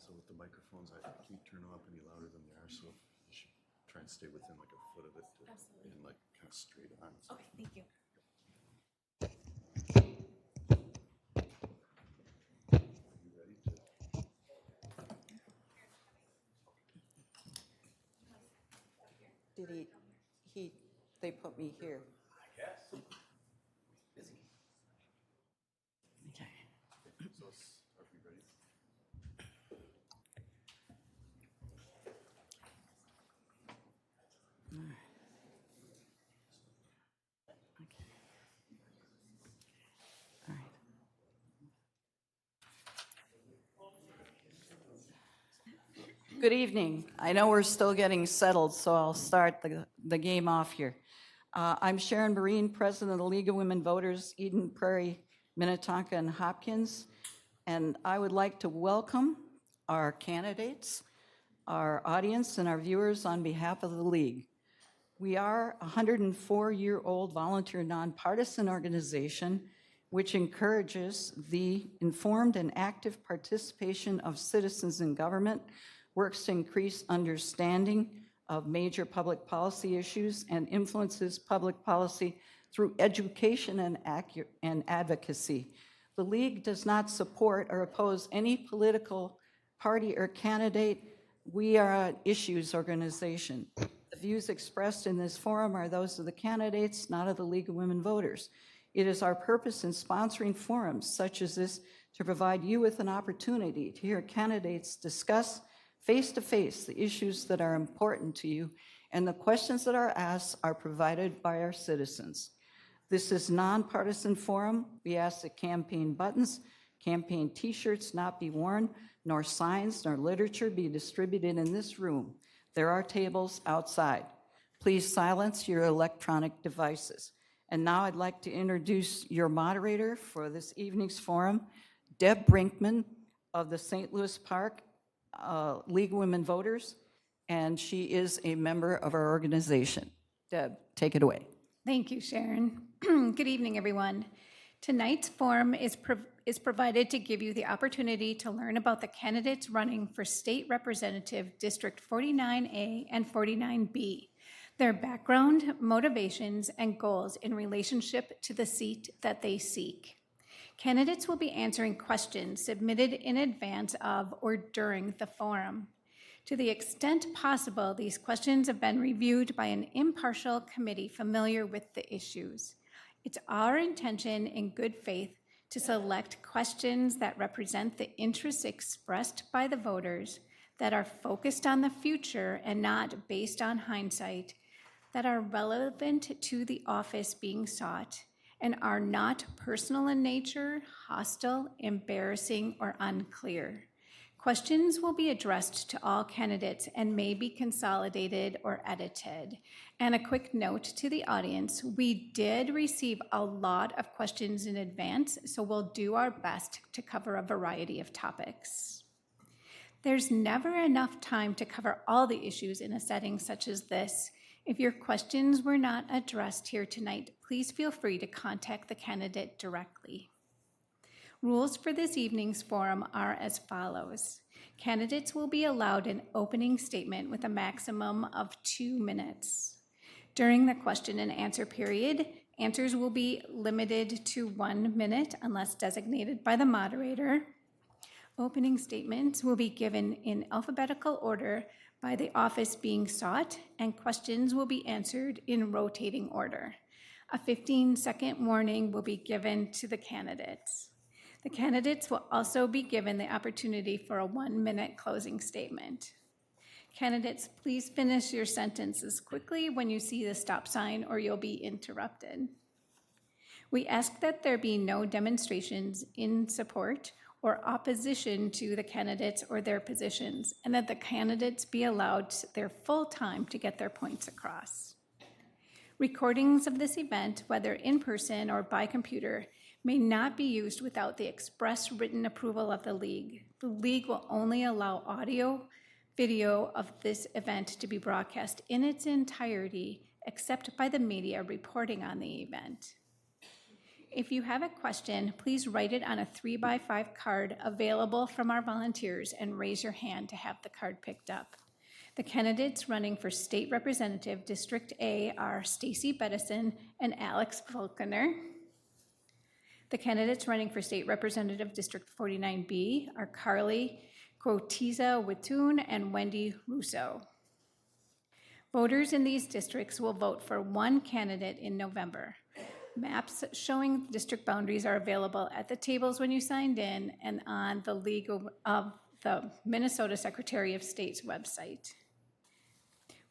So with the microphones, I can't turn them up any louder than they are, so you should try and stay within like a foot of it and like kind of straight on. So. Okay, thank you. You ready to? They put me here. I guess. Busy. Okay. So are we ready? All right. Good evening. I know we're still getting settled, so I'll start the game off here. I'm Sharon Marine, President of the League of Women Voters, Eden Prairie, Minnetonka, and Hopkins. And I would like to welcome our candidates, our audience, and our viewers on behalf of the League. We are a 104-year-old volunteer nonpartisan organization which encourages the informed and active participation of citizens in government, works to increase understanding of major public policy issues, and influences public policy through education and advocacy. The League does not support or oppose any political party or candidate. We are an issues organization. The views expressed in this forum are those of the candidates, not of the League of Women Voters. It is our purpose in sponsoring forums such as this to provide you with an opportunity to hear candidates discuss face-to-face the issues that are important to you, and the questions that are asked are provided by our citizens. This is nonpartisan forum. We ask that campaign buttons, campaign t-shirts not be worn, nor signs nor literature be distributed in this room. There are tables outside. Please silence your electronic devices. And now I'd like to introduce your moderator for this evening's forum, Deb Brinkman of the St. Louis Park League of Women Voters, and she is a member of our organization. Deb, take it away. Thank you, Sharon. Good evening, everyone. Tonight's forum is provided to give you the opportunity to learn about the candidates running for State Representative District 49A and 49B, their background, motivations, and goals in relationship to the seat that they seek. Candidates will be answering questions submitted in advance of or during the forum. To the extent possible, these questions have been reviewed by an impartial committee familiar with the issues. It's our intention in good faith to select questions that represent the interests expressed by the voters, that are focused on the future and not based on hindsight, that are relevant to the office being sought, and are not personal in nature, hostile, embarrassing, or unclear. Questions will be addressed to all candidates and may be consolidated or edited. And a quick note to the audience, we did receive a lot of questions in advance, so we'll do our best to cover a variety of topics. There's never enough time to cover all the issues in a setting such as this. If your questions were not addressed here tonight, please feel free to contact the candidate directly. Rules for this evening's forum are as follows. Candidates will be allowed an opening statement with a maximum of 2 minutes. During the question and answer period, answers will be limited to 1 minute unless designated by the moderator. Opening statements will be given in alphabetical order by the office being sought, and questions will be answered in rotating order. A 15-second warning will be given to the candidates. The candidates will also be given the opportunity for a 1-minute closing statement. Candidates, please finish your sentences quickly when you see the stop sign or you'll be interrupted. We ask that there be no demonstrations in support or opposition to the candidates or their positions, and that the candidates be allowed their full time to get their points across. Recordings of this event, whether in person or by computer, may not be used without the express written approval of the League. The League will only allow audio, video of this event to be broadcast in its entirety, except by the media reporting on the event. If you have a question, please write it on a 3x5 card available from our volunteers and raise your hand to have the card picked up. The candidates running for State Representative District A are Stacy Bedison and Alex Falconer. The candidates running for State Representative District 49B are Carly Cotiza Wittoon and Wendy Russo. Voters in these districts will vote for one candidate in November. Maps showing district boundaries are available at the tables when you signed in and on the League of the Minnesota Secretary of State's website.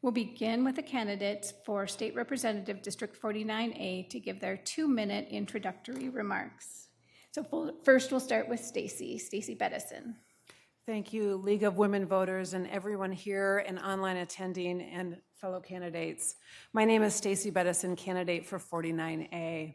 We'll begin with the candidates for State Representative District 49A to give their 2-minute introductory remarks. So first we'll start with Stacy Bedison. Thank you, League of Women Voters and everyone here and online attending and fellow candidates. My name is Stacy Bedison, candidate for 49A.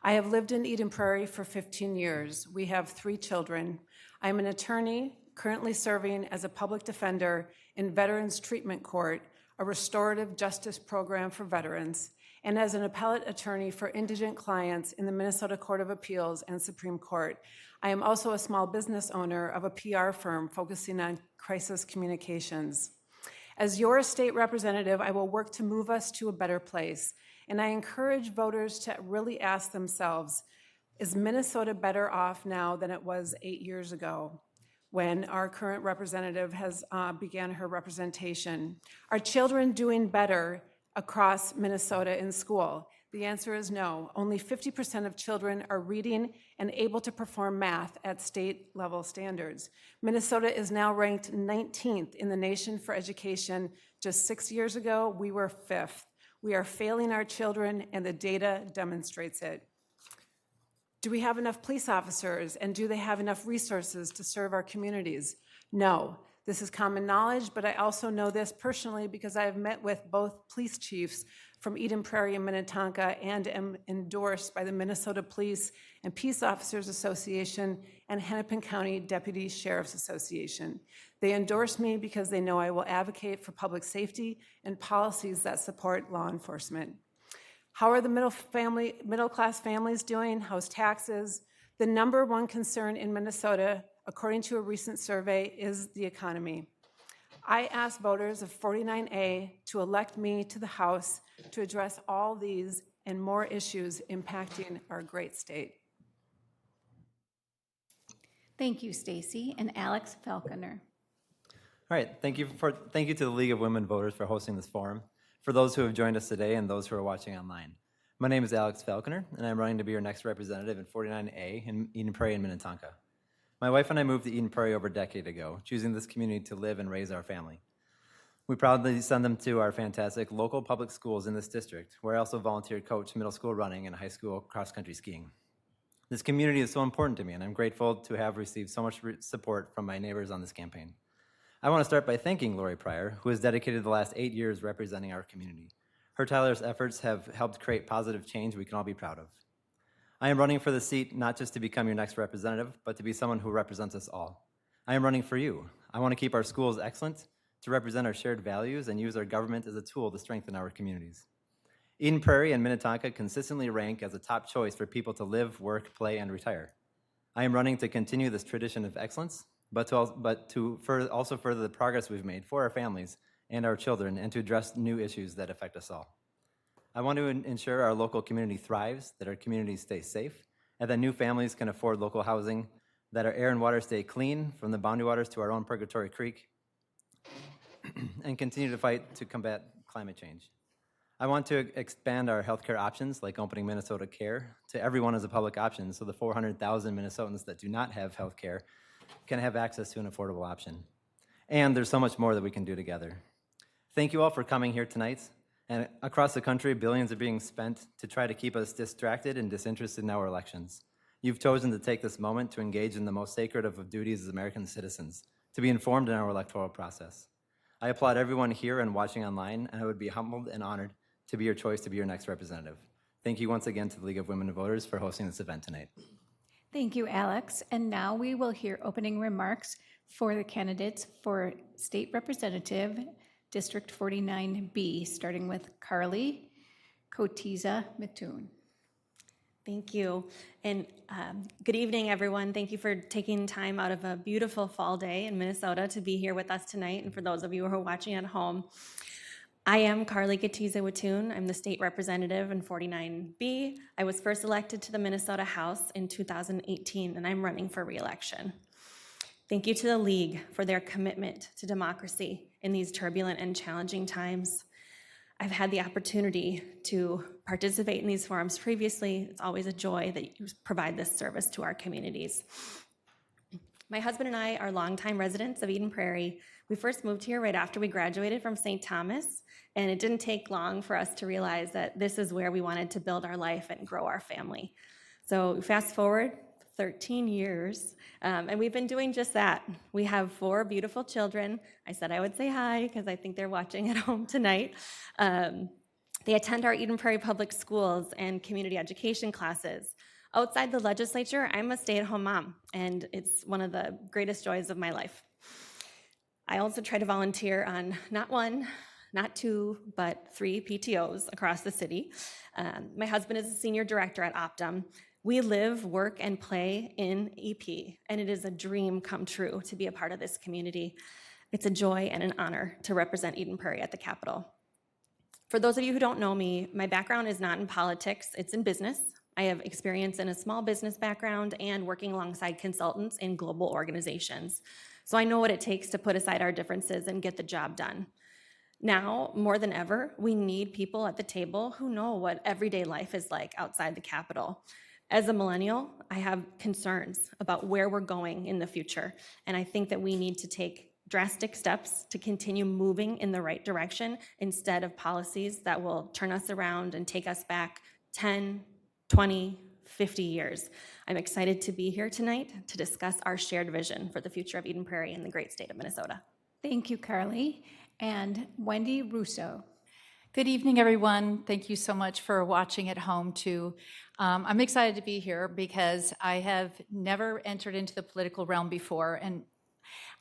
I have lived in Eden Prairie for 15 years. We have 3 children. I'm an attorney currently serving as a public defender in Veterans Treatment Court, a restorative justice program for veterans, and as an appellate attorney for indigent clients in the Minnesota Court of Appeals and Supreme Court. I am also a small business owner of a PR firm focusing on crisis communications. As your state representative, I will work to move us to a better place, and I encourage voters to really ask themselves, is Minnesota better off now than it was 8 years ago, when our current representative has began her representation? Are children doing better across Minnesota in school? The answer is no. Only 50% of children are reading and able to perform math at state level standards. Minnesota is now ranked 19th in the nation for education. Just 6 years ago, we were 5th. We are failing our children, and the data demonstrates it. Do we have enough police officers, and do they have enough resources to serve our communities? No. This is common knowledge, but I also know this personally because I have met with both police chiefs from Eden Prairie and Minnetonka and am endorsed by the Minnesota Police and Peace Officers Association and Hennepin County Deputy Sheriff's Association. They endorse me because they know I will advocate for public safety and policies that support law enforcement. How are the middle-class families doing? How's taxes? The number one concern in Minnesota, according to a recent survey, is the economy. I ask voters of 49A to elect me to the House to address all these and more issues impacting our great state. Thank you, Stacy. And Alex Falconer. All right, thank you to the League of Women Voters for hosting this forum. For those who have joined us today and those who are watching online. My name is Alex Falconer, and I'm running to be your next representative in 49A in Eden Prairie and Minnetonka. My wife and I moved to Eden Prairie over a decade ago, choosing this community to live and raise our family. We proudly send them to our fantastic local public schools in this district, where I also volunteer to coach middle school running and high school cross-country skiing. This community is so important to me, and I'm grateful to have received so much support from my neighbors on this campaign. I want to start by thanking Lori Pryor, who has dedicated the last 8 years representing our community. Her tireless efforts have helped create positive change we can all be proud of. I am running for the seat not just to become your next representative, but to be someone who represents us all. I am running for you. I want to keep our schools excellent, to represent our shared values, and use our government as a tool to strengthen our communities. Eden Prairie and Minnetonka consistently rank as a top choice for people to live, work, play, and retire. I am running to continue this tradition of excellence, but to also further the progress we've made for our families and our children, and to address new issues that affect us all. I want to ensure our local community thrives, that our communities stay safe, and that new families can afford local housing, that our air and water stay clean, from the boundary waters to our own Purgatory Creek, and continue to fight to combat climate change. I want to expand our healthcare options, like opening Minnesota Care, to everyone as a public option, so the 400,000 Minnesotans that do not have healthcare can have access to an affordable option. And there's so much more that we can do together. Thank you all for coming here tonight. And across the country, billions are being spent to try to keep us distracted and disinterested in our elections. You've chosen to take this moment to engage in the most sacred of duties as American citizens, to be informed in our electoral process. I applaud everyone here and watching online, and I would be humbled and honored to be your choice to be your next representative. Thank you once again to the League of Women Voters for hosting this event tonight. Thank you, Alex. And now we will hear opening remarks for the candidates for State Representative District 49B, starting with Carly Cotiza Wittoon. Thank you. And good evening, everyone. Thank you for taking time out of a beautiful fall day in Minnesota to be here with us tonight. And for those of you who are watching at home, I am Carly Gatiza-Wattoon. I'm the state representative in 49B. I was first elected to the Minnesota House in 2018, and I'm running for re-election. Thank you to the League for their commitment to democracy in these turbulent and challenging times. I've had the opportunity to participate in these forums previously. It's always a joy that you provide this service to our communities. My husband and I are longtime residents of Eden Prairie. We first moved here right after we graduated from St. Thomas, and it didn't take long for us to realize that this is where we wanted to build our life and grow our family. So fast forward 13 years, and we've been doing just that. We have 4 beautiful children. I said I would say hi because I think they're watching at home tonight. They attend our Eden Prairie Public Schools and community education classes. Outside the legislature, I'm a stay-at-home mom, and it's one of the greatest joys of my life. I also try to volunteer on not 1, not 2, but 3 PTOs across the city. My husband is a senior director at Optum. We live, work, and play in EP, and it is a dream come true to be a part of this community. It's a joy and an honor to represent Eden Prairie at the Capitol. For those of you who don't know me, my background is not in politics, it's in business. I have experience in a small business background and working alongside consultants in global organizations. So I know what it takes to put aside our differences and get the job done. Now, more than ever, we need people at the table who know what everyday life is like outside the Capitol. As a millennial, I have concerns about where we're going in the future, and I think that we need to take drastic steps to continue moving in the right direction instead of policies that will turn us around and take us back 10, 20, 50 years. I'm excited to be here tonight to discuss our shared vision for the future of Eden Prairie and the great state of Minnesota. Thank you, Carly. And Wendy Russo. Good evening, everyone. Thank you so much for watching at home, too. I'm excited to be here because I have never entered into the political realm before, and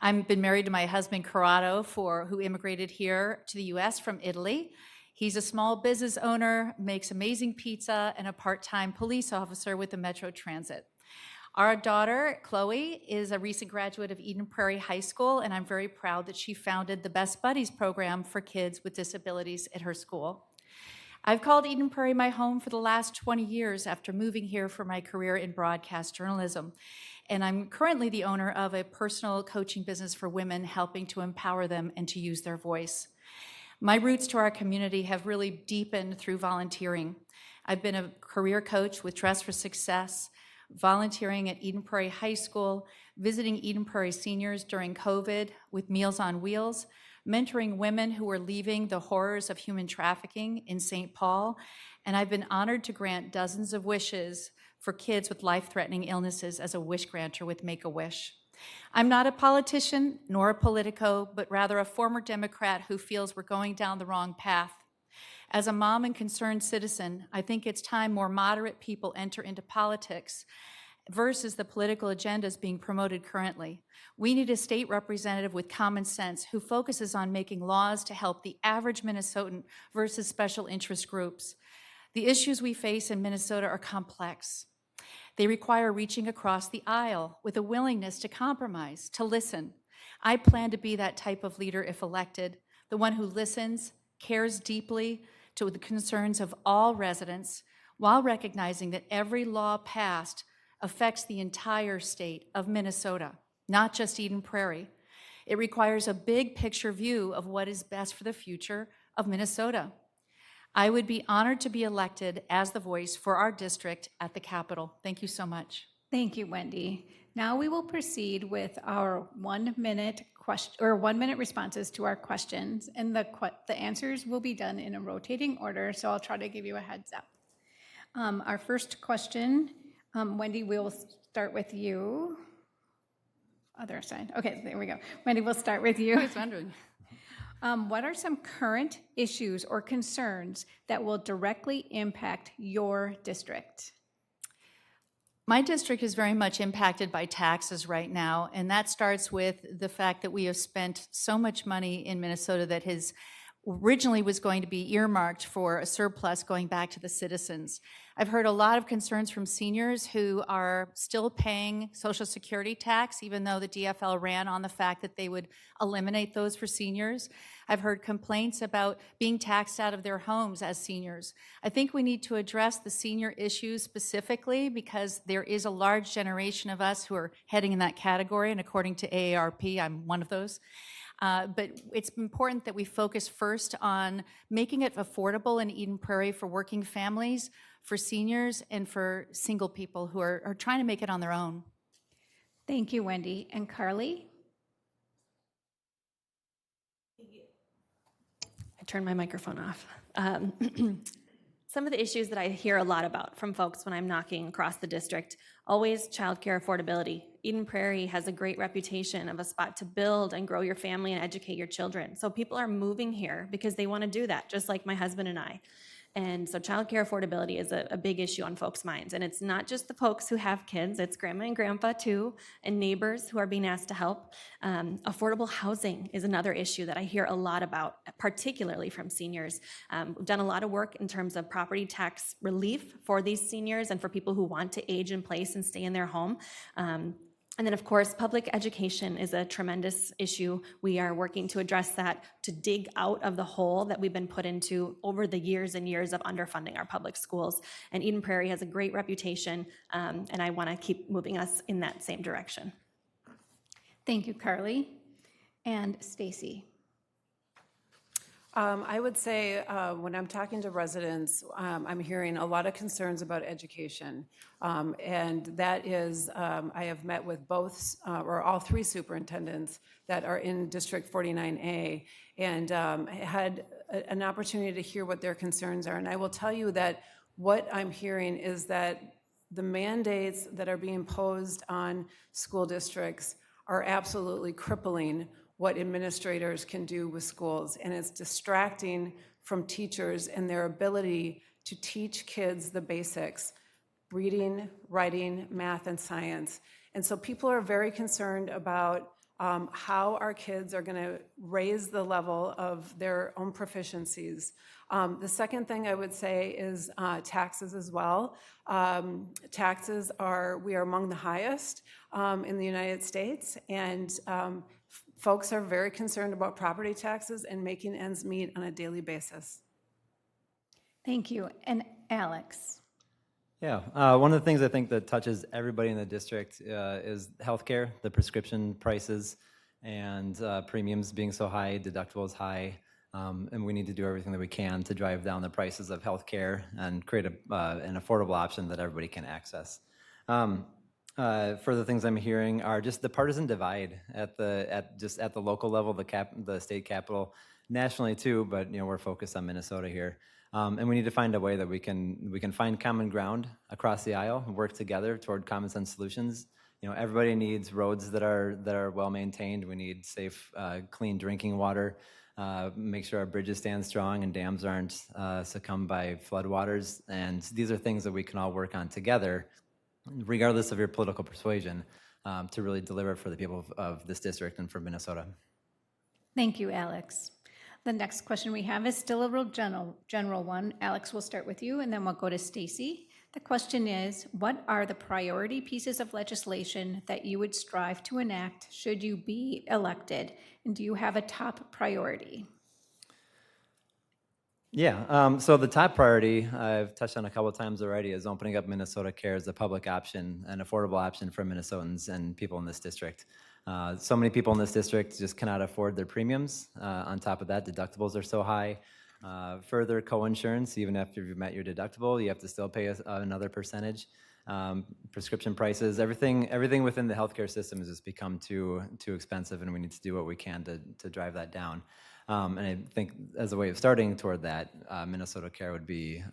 I've been married to my husband, Corrado, who immigrated here to the U.S. from Italy. He's a small business owner, makes amazing pizza, and a part-time police officer with the Metro Transit. Our daughter, Chloe, is a recent graduate of Eden Prairie High School, and I'm very proud that she founded the Best Buddies program for kids with disabilities at her school. I've called Eden Prairie my home for the last 20 years after moving here for my career in broadcast journalism. And I'm currently the owner of a personal coaching business for women, helping to empower them and to use their voice. My roots to our community have really deepened through volunteering. I've been a career coach with Dress for Success, volunteering at Eden Prairie High School, visiting Eden Prairie seniors during COVID with Meals on Wheels, mentoring women who were leaving the horrors of human trafficking in St. Paul, and I've been honored to grant dozens of wishes for kids with life-threatening illnesses as a wish granter with Make-A-Wish. I'm not a politician nor a politico, but rather a former Democrat who feels we're going down the wrong path. As a mom and concerned citizen, I think it's time more moderate people enter into politics versus the political agendas being promoted currently. We need a state representative with common sense who focuses on making laws to help the average Minnesotan versus special interest groups. The issues we face in Minnesota are complex. They require reaching across the aisle with a willingness to compromise, to listen. I plan to be that type of leader if elected, the one who listens, cares deeply to the concerns of all residents, while recognizing that every law passed affects the entire state of Minnesota, not just Eden Prairie. It requires a big picture view of what is best for the future of Minnesota. I would be honored to be elected as the voice for our district at the Capitol. Thank you so much. Thank you, Wendy. Now we will proceed with our 1-minute question or 1-minute responses to our questions, and the answers will be done in a rotating order. So I'll try to give you a heads up. Our first question, Wendy, we'll start with you. Other side. Okay, there we go. Wendy, we'll start with you. I was wondering. What are some current issues or concerns that will directly impact your district? My district is very much impacted by taxes right now, and that starts with the fact that we have spent so much money in Minnesota that has originally was going to be earmarked for a surplus going back to the citizens. I've heard a lot of concerns from seniors who are still paying Social Security tax, even though the DFL ran on the fact that they would eliminate those for seniors. I've heard complaints about being taxed out of their homes as seniors. I think we need to address the senior issues specifically because there is a large generation of us who are heading in that category, and according to AARP, I'm one of those. But it's important that we focus first on making it affordable in Eden Prairie for working families, for seniors, and for single people who are trying to make it on their own. Thank you, Wendy. And Carly? I turned my microphone off. Some of the issues that I hear a lot about from folks when I'm knocking across the district, always childcare affordability. Eden Prairie has a great reputation of a spot to build and grow your family and educate your children. So people are moving here because they want to do that, just like my husband and I. And so childcare affordability is a big issue on folks' minds. And it's not just the folks who have kids, it's grandma and grandpa too, and neighbors who are being asked to help. Affordable housing is another issue that I hear a lot about, particularly from seniors. We've done a lot of work in terms of property tax relief for these seniors and for people who want to age in place and stay in their home. And then, of course, public education is a tremendous issue. We are working to address that, to dig out of the hole that we've been put into over the years and years of underfunding our public schools. And Eden Prairie has a great reputation, and I want to keep moving us in that same direction. Thank you, Carly. And Stacy? I would say when I'm talking to residents, I'm hearing a lot of concerns about education. And that is, I have met with both or all three superintendents that are in District 49A and had an opportunity to hear what their concerns are. And I will tell you that what I'm hearing is that the mandates that are being imposed on school districts are absolutely crippling what administrators can do with schools, and it's distracting from teachers and their ability to teach kids the basics, reading, writing, math, and science. And so people are very concerned about how our kids are going to raise the level of their own proficiencies. The second thing I would say is taxes as well. Taxes we are among the highest in the United States, and folks are very concerned about property taxes and making ends meet on a daily basis. Thank you. And Alex? Yeah, one of the things I think that touches everybody in the district is healthcare, the prescription prices, and premiums being so high, deductibles high, and we need to do everything that we can to drive down the prices of healthcare and create an affordable option that everybody can access. Further things I'm hearing are just the partisan divide at the local level, the state capital, nationally too. But we're focused on Minnesota here, and we need to find a way that we can find common ground across the aisle and work together toward common sense solutions. Everybody needs roads that are well maintained. We need safe, clean drinking water. Make sure our bridges stand strong and dams aren't succumbed by floodwaters. And these are things that we can all work on together, regardless of your political persuasion, to really deliver for the people of this district and for Minnesota. Thank you, Alex. The next question we have is still a real general one. Alex, we'll start with you, and then we'll go to Stacy. The question is, what are the priority pieces of legislation that you would strive to enact should you be elected? And do you have a top priority? Yeah, so the top priority I've touched on a couple of times already is opening up Minnesota Care as a public option, an affordable option for Minnesotans and people in this district. So many people in this district just cannot afford their premiums. On top of that, deductibles are so high. Further, co-insurance, even after you've met your deductible, you have to still pay another percentage. Prescription prices, everything within the healthcare system has just become too expensive, and we need to do what we can to drive that down. And I think as a way of starting toward that, Minnesota Care would be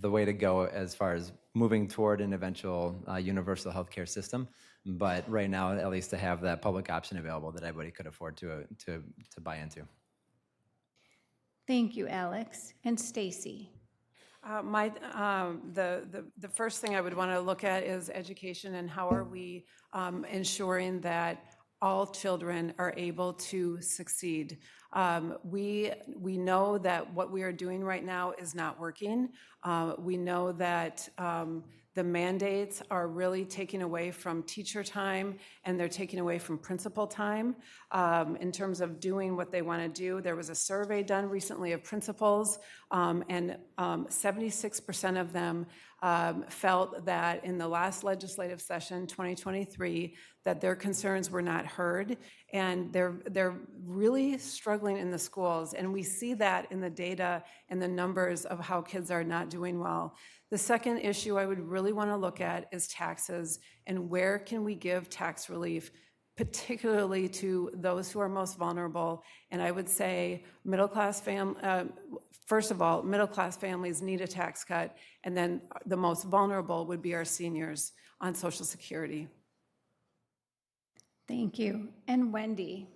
the way to go as far as moving toward an eventual universal healthcare system. But right now, at least to have that public option available that everybody could afford to buy into. Thank you, Alex. And Stacy? The first thing I would want to look at is education and how are we ensuring that all children are able to succeed. We know that what we are doing right now is not working. We know that the mandates are really taking away from teacher time, and they're taking away from principal time in terms of doing what they want to do. There was a survey done recently of principals, and 76% of them felt that in the last legislative session, 2023, that their concerns were not heard, and they're really struggling in the schools, and we see that in the data and the numbers of how kids are not doing well. The second issue I would really want to look at is taxes, and where can we give tax relief, particularly to those who are most vulnerable. And I would say first of all, middle-class families need a tax cut, and then the most vulnerable would be our seniors on Social Security. Thank you. And Wendy?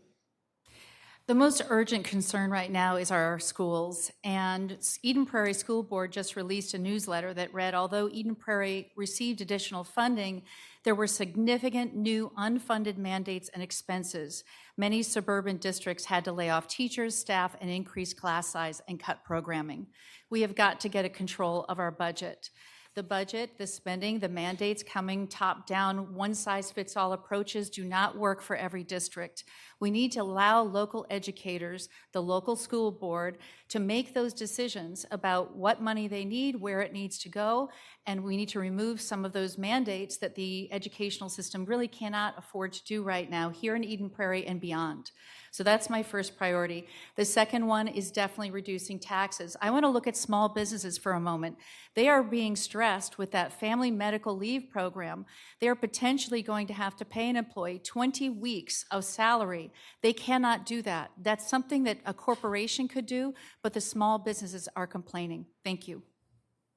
The most urgent concern right now is our schools, and Eden Prairie School Board just released a newsletter that read, although Eden Prairie received additional funding, there were significant new unfunded mandates and expenses. Many suburban districts had to lay off teachers, staff, and increase class size and cut programming. We have got to get a control of our budget. The budget, the spending, the mandates coming top-down, one-size-fits-all approaches do not work for every district. We need to allow local educators, the local school board, to make those decisions about what money they need, where it needs to go, and we need to remove some of those mandates that the educational system really cannot afford to do right now here in Eden Prairie and beyond. So that's my first priority. The second one is definitely reducing taxes. I want to look at small businesses for a moment. They are being stressed with that family medical leave program. They are potentially going to have to pay an employee 20 weeks of salary. They cannot do that. That's something that a corporation could do, but the small businesses are complaining. Thank you.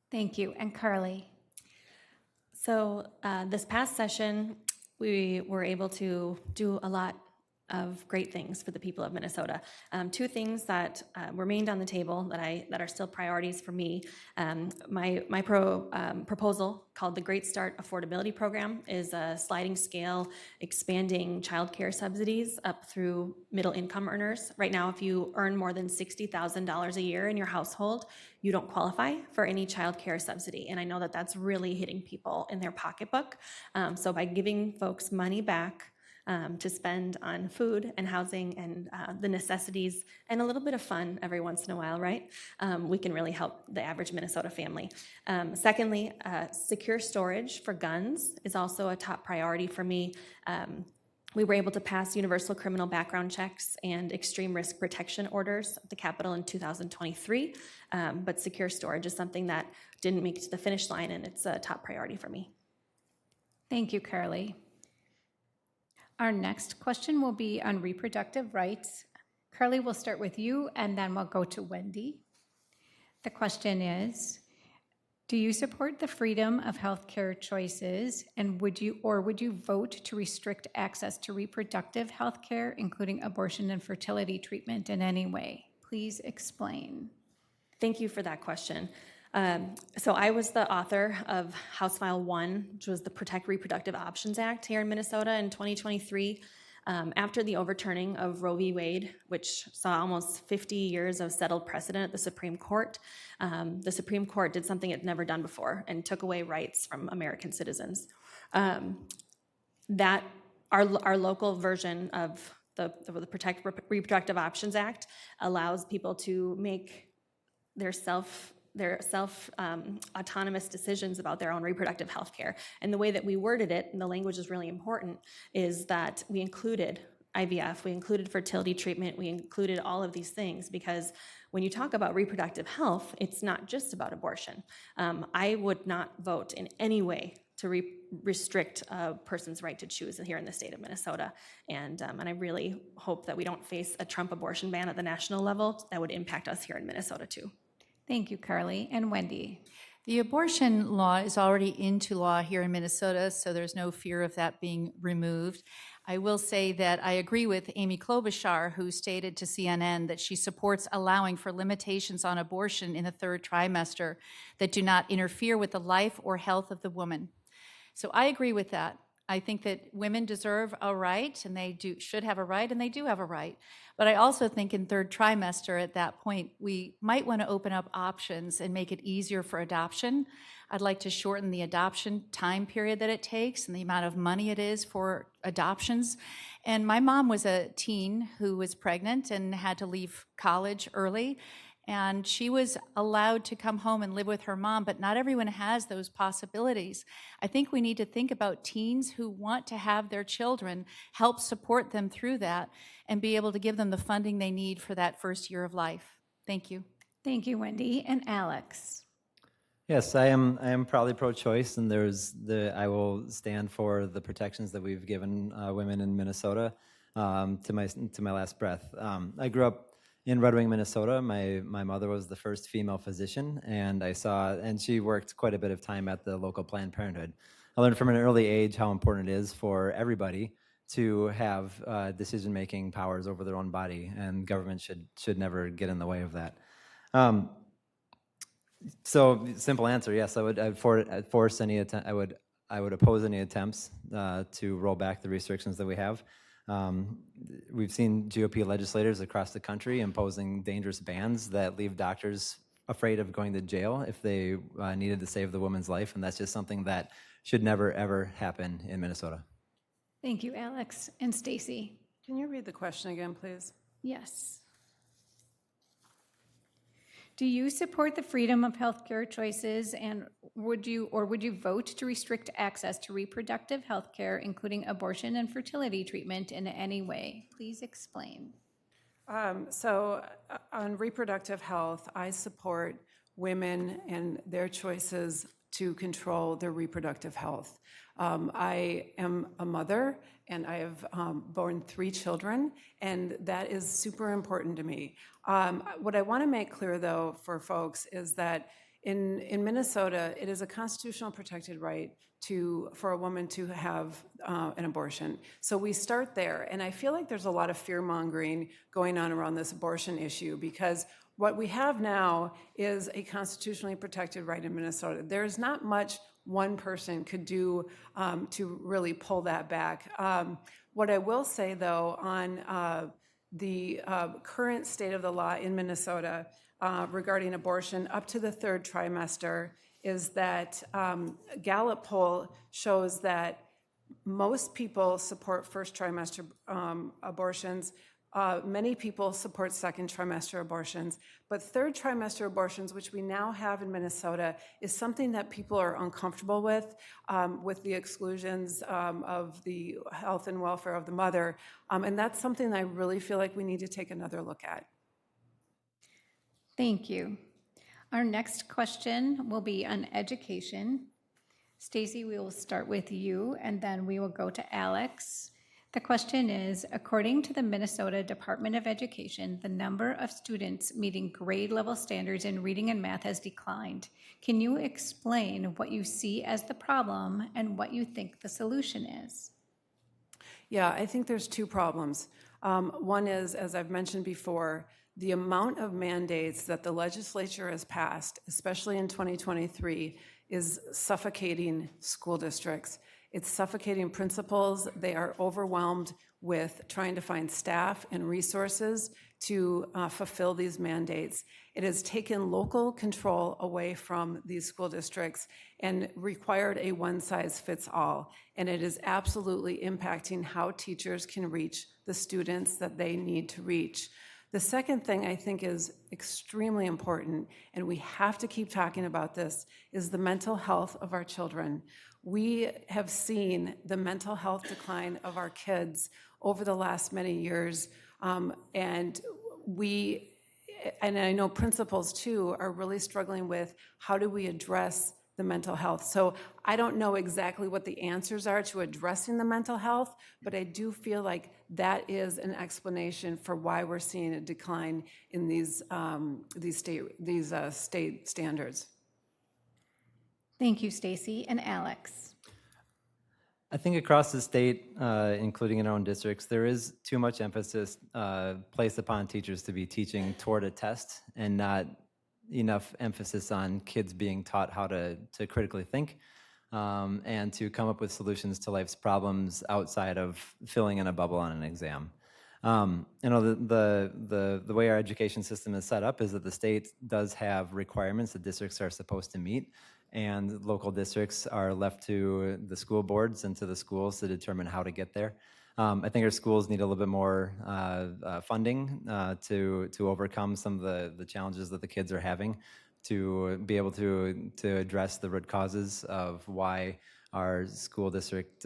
Thank you. And Carly? So this past session, we were able to do a lot of great things for the people of Minnesota. Two things that remained on the table that are still priorities for me. My proposal called the Great Start Affordability Program is a sliding scale expanding childcare subsidies up through middle income earners. Right now, if you earn more than $60,000 a year in your household, you don't qualify for any childcare subsidy. And I know that that's really hitting people in their pocketbook. So by giving folks money back to spend on food and housing and the necessities and a little bit of fun every once in a while, right? We can really help the average Minnesota family. Secondly, secure storage for guns is also a top priority for me. We were able to pass universal criminal background checks and extreme risk protection orders at the Capitol in 2023, but secure storage is something that didn't make it to the finish line, and it's a top priority for me. Thank you, Carly. Our next question will be on reproductive rights. Carly, we'll start with you, and then we'll go to Wendy. The question is, do you support the freedom of healthcare choices, and would you vote to restrict access to reproductive healthcare, including abortion and fertility treatment in any way? Please explain. Thank you for that question. So I was the author of House File 1, which was the Protect Reproductive Options Act here in Minnesota in 2023. After the overturning of Roe v. Wade, which saw almost 50 years of settled precedent at the Supreme Court did something it's never done before and took away rights from American citizens. That our local version of the Protect Reproductive Options Act allows people to make their autonomous decisions about their own reproductive health care. And the way that we worded it, and the language is really important, is that we included IVF, we included fertility treatment, we included all of these things, because when you talk about reproductive health, it's not just about abortion. I would not vote in any way to restrict a person's right to choose here in the state of Minnesota. And I really hope that we don't face a Trump abortion ban at the national level that would impact us here in Minnesota too. Thank you, Carly. And Wendy. The abortion law is already into law here in Minnesota, so there's no fear of that being removed. I will say that I agree with Amy Klobuchar, who stated to CNN that she supports allowing for limitations on abortion in the third trimester that do not interfere with the life or health of the woman. So I agree with that. I think that women deserve a right, and they should have a right, and they do have a right. But I also think in third trimester, at that point, we might want to open up options and make it easier for adoption. I'd like to shorten the adoption time period that it takes and the amount of money it is for adoptions. And my mom was a teen who was pregnant and had to leave college early. And she was allowed to come home and live with her mom, but not everyone has those possibilities. I think we need to think about teens who want to have their children, help support them through that, and be able to give them the funding they need for that first year of life. Thank you. Thank you, Wendy. And Alex? Yes, I am proudly pro-choice, and I will stand for the protections that we've given women in Minnesota to my last breath. I grew up in Red Wing, Minnesota. My mother was the first female physician, and she worked quite a bit of time at the local Planned Parenthood. I learned from an early age how important it is for everybody to have decision-making powers over their own body, and government should never get in the way of that. So, simple answer: yes, I would oppose any attempts to roll back the restrictions that we have. We've seen GOP legislators across the country imposing dangerous bans that leave doctors afraid of going to jail if they needed to save the woman's life, and that's just something that should never, ever happen in Minnesota. Thank you, Alex. And Stacy? Can you read the question again, please? Yes. Do you support the freedom of healthcare choices, and would you vote to restrict access to reproductive health care, including abortion and fertility treatment, in any way? Please explain. So on reproductive health, I support women and their choices to control their reproductive health. I am a mother, and I have born 3 children, and that is super important to me. What I want to make clear, though, for folks is that in Minnesota, it is a constitutional protected right for a woman to have an abortion. So we start there, and I feel like there's a lot of fear-mongering going on around this abortion issue, because what we have now is a constitutionally protected right in Minnesota. There's not much one person could do to really pull that back. What I will say, though, on the current state of the law in Minnesota regarding abortion up to the 3rd trimester is that Gallup poll shows that most people support first trimester abortions. Many people support 2nd trimester abortions, but 3rd trimester abortions, which we now have in Minnesota, is something that people are uncomfortable with the exclusions of the health and welfare of the mother. And that's something I really feel like we need to take another look at. Thank you. Our next question will be on education. Stacy, we will start with you, and then we will go to Alex. The question is, according to the Minnesota Department of Education, the number of students meeting grade level standards in reading and math has declined. Can you explain what you see as the problem and what you think the solution is? Yeah, I think there's 2 problems. One is, as I've mentioned before, the amount of mandates that the legislature has passed, especially in 2023, is suffocating school districts. It's suffocating principals. They are overwhelmed with trying to find staff and resources to fulfill these mandates. It has taken local control away from these school districts and required a one-size-fits-all. And it is absolutely impacting how teachers can reach the students that they need to reach. The second thing I think is extremely important, and we have to keep talking about this, is the mental health of our children. We have seen the mental health decline of our kids over the last many years, and I know principals too are really struggling with how do we address the mental health. So I don't know exactly what the answers are to addressing the mental health, but I do feel like that is an explanation for why we're seeing a decline in these state standards. Thank you, Stacy. And Alex? I think across the state, including in our own districts, there is too much emphasis placed upon teachers to be teaching toward a test and not enough emphasis on kids being taught how to critically think, and to come up with solutions to life's problems outside of filling in a bubble on an exam. The way our education system is set up is that the state does have requirements that districts are supposed to meet, and local districts are left to the school boards and to the schools to determine how to get there. I think our schools need a little bit more funding to overcome some of the challenges that the kids are having, to be able to address the root causes of why our school district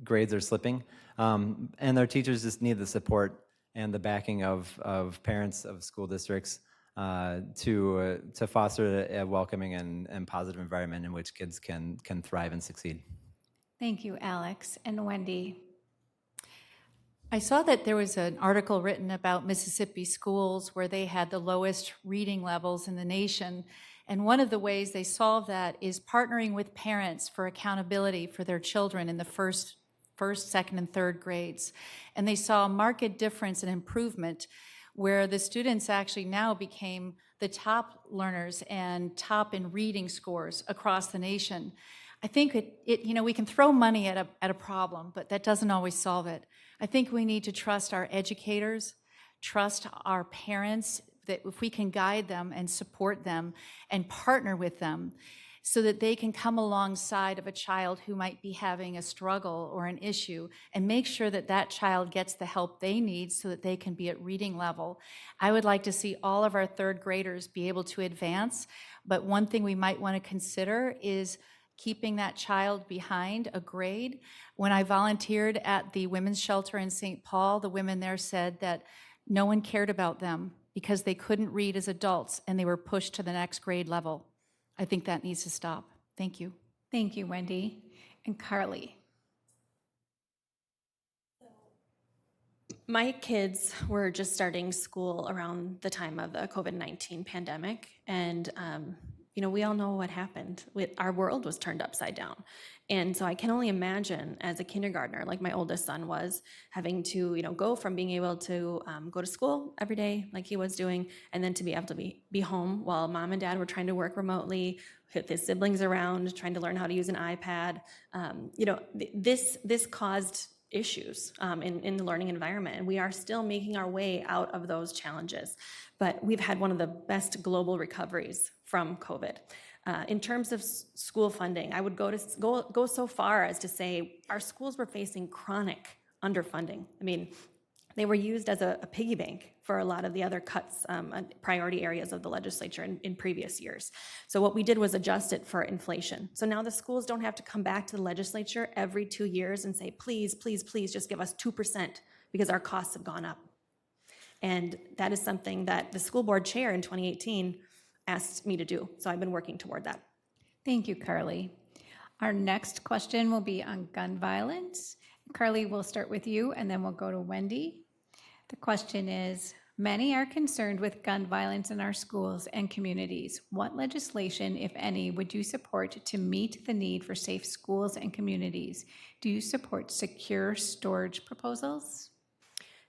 grades are slipping. And their teachers just need the support and the backing of parents of school districts to foster a welcoming and positive environment in which kids can thrive and succeed. Thank you, Alex. And Wendy? I saw that there was an article written about Mississippi schools where they had the lowest reading levels in the nation. And one of the ways they solve that is partnering with parents for accountability for their children in the first, second, and third grades. And they saw a marked difference and improvement where the students actually now became the top learners and top in reading scores across the nation. I think we can throw money at a problem, but that doesn't always solve it. I think we need to trust our educators, trust our parents, that if we can guide them and support them and partner with them so that they can come alongside of a child who might be having a struggle or an issue and make sure that that child gets the help they need so that they can be at reading level. I would like to see all of our third graders be able to advance, but one thing we might want to consider is keeping that child behind a grade. When I volunteered at the women's shelter in St. Paul, the women there said that no one cared about them because they couldn't read as adults and they were pushed to the next grade level. I think that needs to stop. Thank you. Thank you, Wendy. And Carly? My kids were just starting school around the time of the COVID-19 pandemic, and we all know what happened. Our world was turned upside down. And so I can only imagine as a kindergartner, like my oldest son was, having to go from being able to go to school every day like he was doing, and then to be able to be home while mom and dad were trying to work remotely, with his siblings around, trying to learn how to use an iPad. This caused issues in the learning environment, and we are still making our way out of those challenges. But we've had one of the best global recoveries from COVID. In terms of school funding, I would go so far as to say our schools were facing chronic underfunding. I mean, they were used as a piggy bank for a lot of the other cuts, priority areas of the legislature in previous years. So what we did was adjust it for inflation. So now the schools don't have to come back to the legislature every 2 years and say, please, please, please just give us 2% because our costs have gone up. And that is something that the school board chair in 2018 asked me to do. So I've been working toward that. Thank you, Carly. Our next question will be on gun violence. Carly, we'll start with you, and then we'll go to Wendy. The question is, many are concerned with gun violence in our schools and communities. What legislation, if any, would you support to meet the need for safe schools and communities? Do you support secure storage proposals?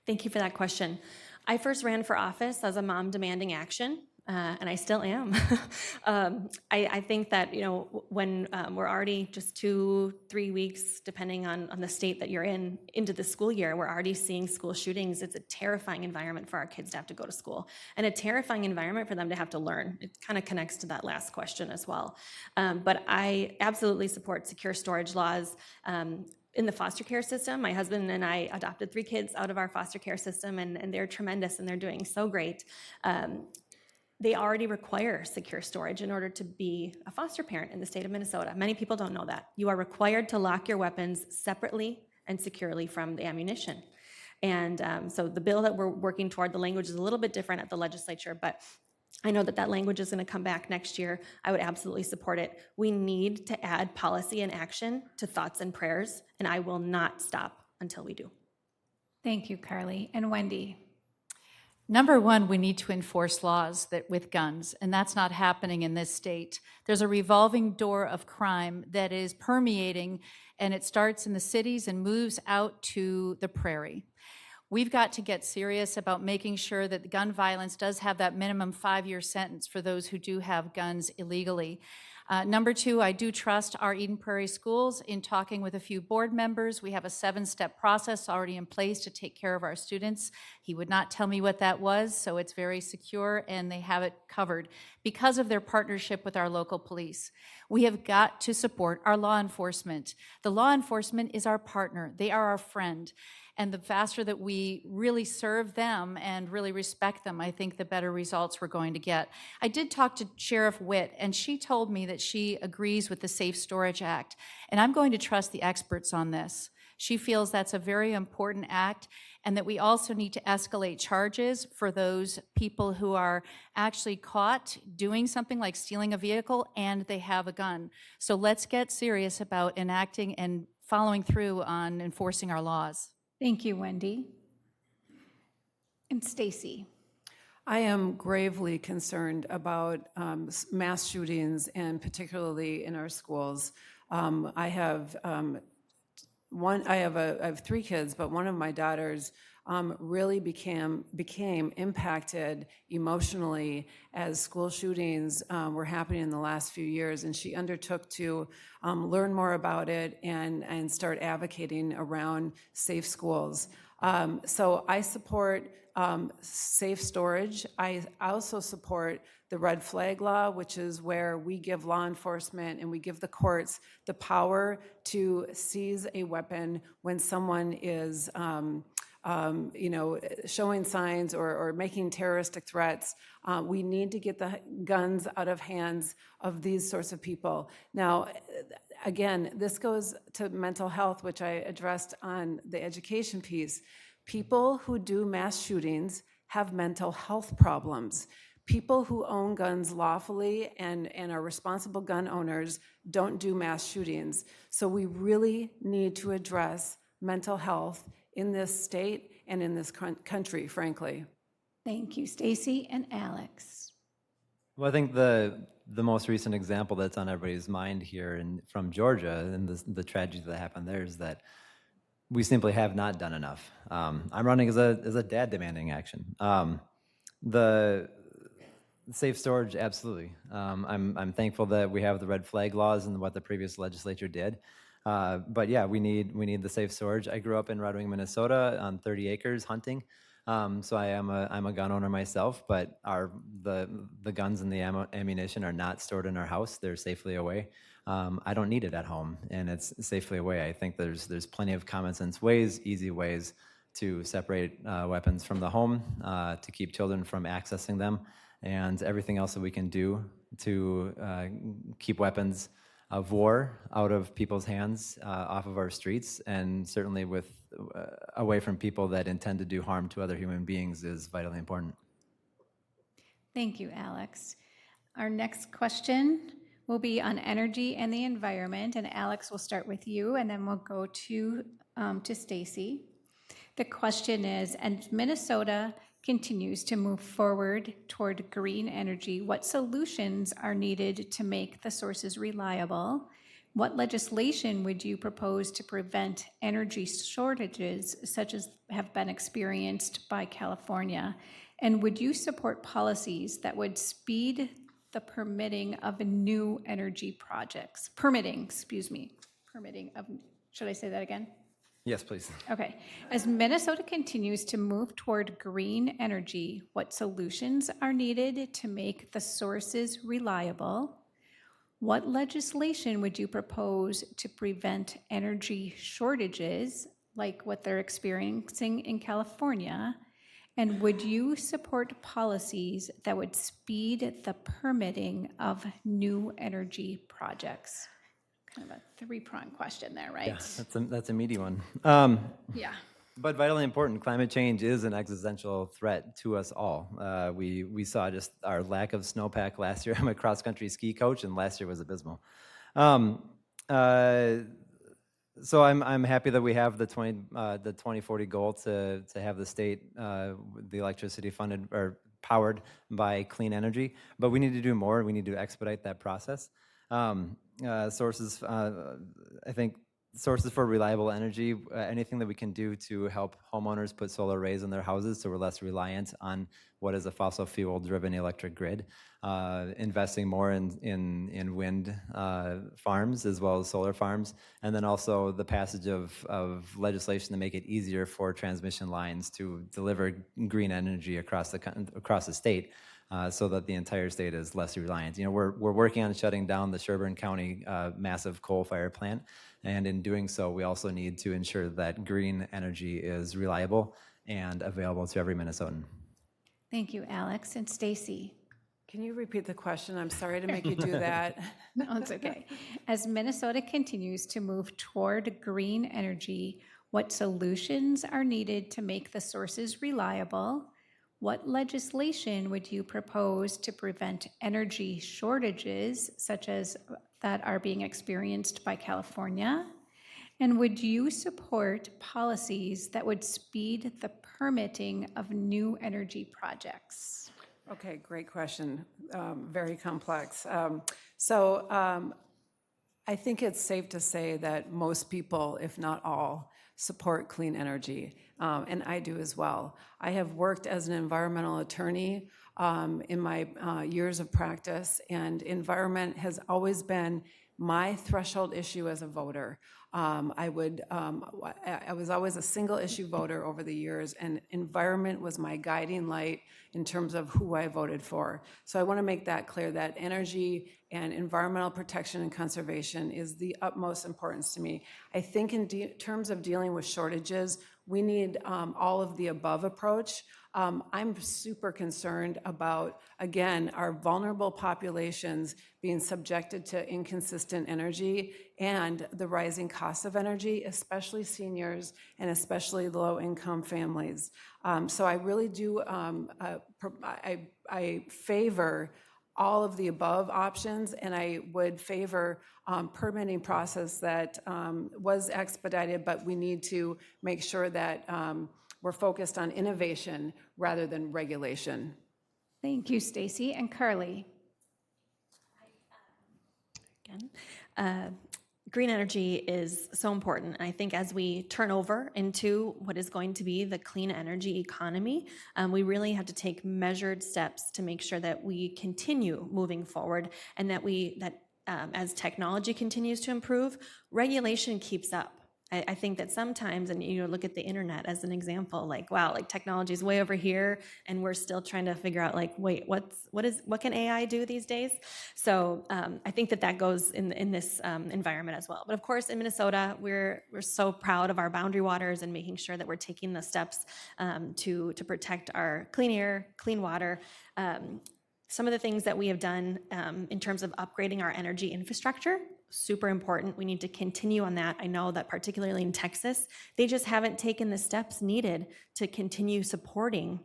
Thank you for that question. I first ran for office as a mom demanding action. And I still am. I think that, when we're already just 2-3 weeks, depending on the state that you're in, into the school year, we're already seeing school shootings. It's a terrifying environment for our kids to have to go to school, and a terrifying environment for them to have to learn. It kind of connects to that last question as well. But I absolutely support secure storage laws. In the foster care system, my husband and I adopted 3 kids out of our foster care system, and they're tremendous, and they're doing so great. They already require secure storage in order to be a foster parent in the state of Minnesota. Many people don't know that. You are required to lock your weapons separately and securely from the ammunition. And so the bill that we're working toward, the language is a little bit different at the legislature, but I know that language is going to come back next year. I would absolutely support it. We need to add policy and action to thoughts and prayers, and I will not stop until we do. Thank you, Carly. And Wendy? Number one, we need to enforce laws with guns, and that's not happening in this state. There's a revolving door of crime that is permeating, and it starts in the cities and moves out to the prairie. We've got to get serious about making sure that gun violence does have that minimum 5-year sentence for those who do have guns illegally. Number two, I do trust our Eden Prairie schools. In talking with a few board members, we have a 7-step process already in place to take care of our students. He would not tell me what that was, so it's very secure and they have it covered because of their partnership with our local police. We have got to support our law enforcement. The law enforcement is our partner. They are our friend. And the faster that we really serve them and really respect them, I think the better results we're going to get. I did talk to Sheriff Witt, and she told me that she agrees with the Safe Storage Act. And I'm going to trust the experts on this. She feels that's a very important act and that we also need to escalate charges for those people who are actually caught doing something like stealing a vehicle and they have a gun. So let's get serious about enacting and following through on enforcing our laws. Thank you, Wendy. And Stacy. I am gravely concerned about mass shootings, and particularly in our schools. I have 3 kids, but one of my daughters really became impacted emotionally as school shootings were happening in the last few years, and she undertook to learn more about it and start advocating around safe schools. So I support safe storage. I also support the red flag law, which is where we give law enforcement and we give the courts the power to seize a weapon when someone is showing signs or making terroristic threats. We need to get the guns out of hands of these sorts of people. Now, again, this goes to mental health, which I addressed on the education piece. People who do mass shootings have mental health problems. People who own guns lawfully and are responsible gun owners don't do mass shootings. So we really need to address mental health in this state and in this country, frankly. Thank you, Stacy and Alex. Well, I think the most recent example that's on everybody's mind here and from Georgia and the tragedy that happened there is that we simply have not done enough. I'm running as a dad demanding action. The safe storage, absolutely. I'm thankful that we have the red flag laws and what the previous legislature did. But yeah, we need the safe storage. I grew up in Red Wing, Minnesota, on 30 acres hunting. So I'm a gun owner myself, but the guns and the ammunition are not stored in our house. They're safely away. I don't need it at home, and it's safely away. I think there's plenty of common sense ways, easy ways to separate weapons from the home, to keep children from accessing them, and everything else that we can do to keep weapons of war out of people's hands, off of our streets, and certainly away from people that intend to do harm to other human beings is vitally important. Thank you, Alex. Our next question will be on energy and the environment, and Alex will start with you, and then we'll go to Stacy. The question is, as Minnesota continues to move forward toward green energy, what solutions are needed to make the sources reliable? What legislation would you propose to prevent energy shortages such as have been experienced by California? And would you support policies that would speed the permitting of new energy projects? Permitting of, should I say that again? Yes, please. Okay. As Minnesota continues to move toward green energy, what solutions are needed to make the sources reliable? What legislation would you propose to prevent energy shortages like what they're experiencing in California? And would you support policies that would speed the permitting of new energy projects? Kind of a three-pronged question there, right? Yeah, that's a meaty one. Yeah. But vitally important, climate change is an existential threat to us all. We saw just our lack of snowpack last year. I'm a cross-country ski coach, and last year was abysmal. So I'm happy that we have the 2040 goal to have the state, the electricity funded or powered by clean energy. But we need to do more. We need to expedite that process. Sources, I think sources for reliable energy, anything that we can do to help homeowners put solar arrays in their houses so we're less reliant on what is a fossil fuel driven electric grid, investing more in wind farms as well as solar farms, and then also the passage of legislation to make it easier for transmission lines to deliver green energy across the state. So that the entire state is less reliant. You know, we're working on shutting down the Sherburne County massive coal-fired plant, and in doing so, we also need to ensure that green energy is reliable and available to every Minnesotan. Thank you, Alex. And Stacy? Can you repeat the question? I'm sorry to make you do that. No, it's okay. As Minnesota continues to move toward green energy, what solutions are needed to make the sources reliable? What legislation would you propose to prevent energy shortages, such as that are being experienced by California? And would you support policies that would speed the permitting of new energy projects? Okay, great question. Very complex. I think it's safe to say that most people, if not all, support clean energy, and I do as well. I have worked as an environmental attorney in my years of practice, and environment has always been my threshold issue as a voter. I was always a single issue voter over the years, and environment was my guiding light in terms of who I voted for. So I want to make that clear, that energy and environmental protection and conservation is the utmost importance to me. I think in terms of dealing with shortages, we need all of the above approach. I'm super concerned about, again, our vulnerable populations being subjected to inconsistent energy and the rising cost of energy, especially seniors and especially low-income families. So I really do, I favor all of the above options, and I would favor permitting process that was expedited, but we need to make sure that we're focused on innovation rather than regulation. Thank you, Stacy. And Carly? Again, green energy is so important. And I think as we turn over into what is going to be the clean energy economy, we really have to take measured steps to make sure that we continue moving forward, and that as technology continues to improve, regulation keeps up. I think that sometimes, and you look at the internet as an example, like, wow, like technology is way over here, and we're still trying to figure out, like, wait, what can AI do these days? So I think that goes in this environment as well. But of course, in Minnesota, we're so proud of our boundary waters and making sure that we're taking the steps to protect our clean air, clean water. Some of the things that we have done in terms of upgrading our energy infrastructure, super important. We need to continue on that. I know that particularly in Texas, they just haven't taken the steps needed to continue supporting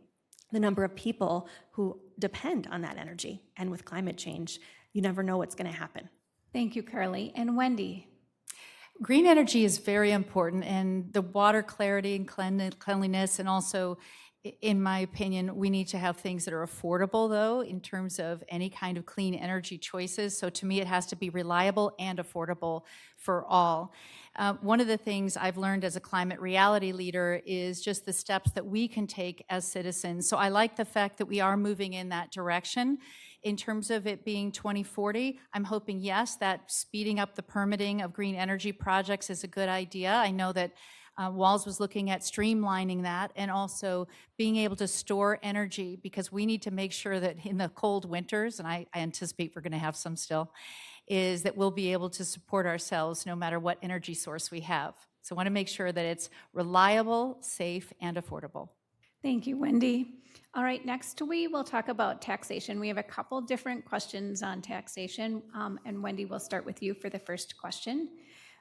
the number of people who depend on that energy. And with climate change, you never know what's going to happen. Thank you, Carly. And Wendy? Green energy is very important, and the water clarity and cleanliness, and also, in my opinion, we need to have things that are affordable, though, in terms of any kind of clean energy choices. So to me, it has to be reliable and affordable for all. One of the things I've learned as a climate reality leader is just the steps that we can take as citizens. So I like the fact that we are moving in that direction. In terms of it being 2040, I'm hoping, yes, that speeding up the permitting of green energy projects is a good idea. I know that Walls was looking at streamlining that, and also being able to store energy, because we need to make sure that in the cold winters, and I anticipate we're going to have some still, is that we'll be able to support ourselves no matter what energy source we have. So I want to make sure that it's reliable, safe, and affordable. Thank you, Wendy. All right, next we will talk about taxation. We have a couple different questions on taxation, and Wendy, we'll start with you for the first question.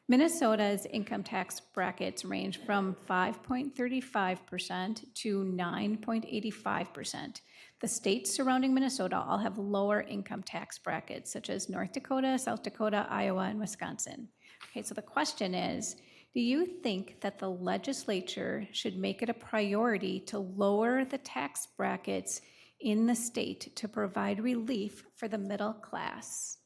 Minnesota's income tax brackets range from 5.35% to 9.85%. The states surrounding Minnesota all have lower income tax brackets, such as North Dakota, South Dakota, Iowa, and Wisconsin. Okay, so the question is, do you think that the legislature should make it a priority to lower the tax brackets in the state to provide relief for the middle class?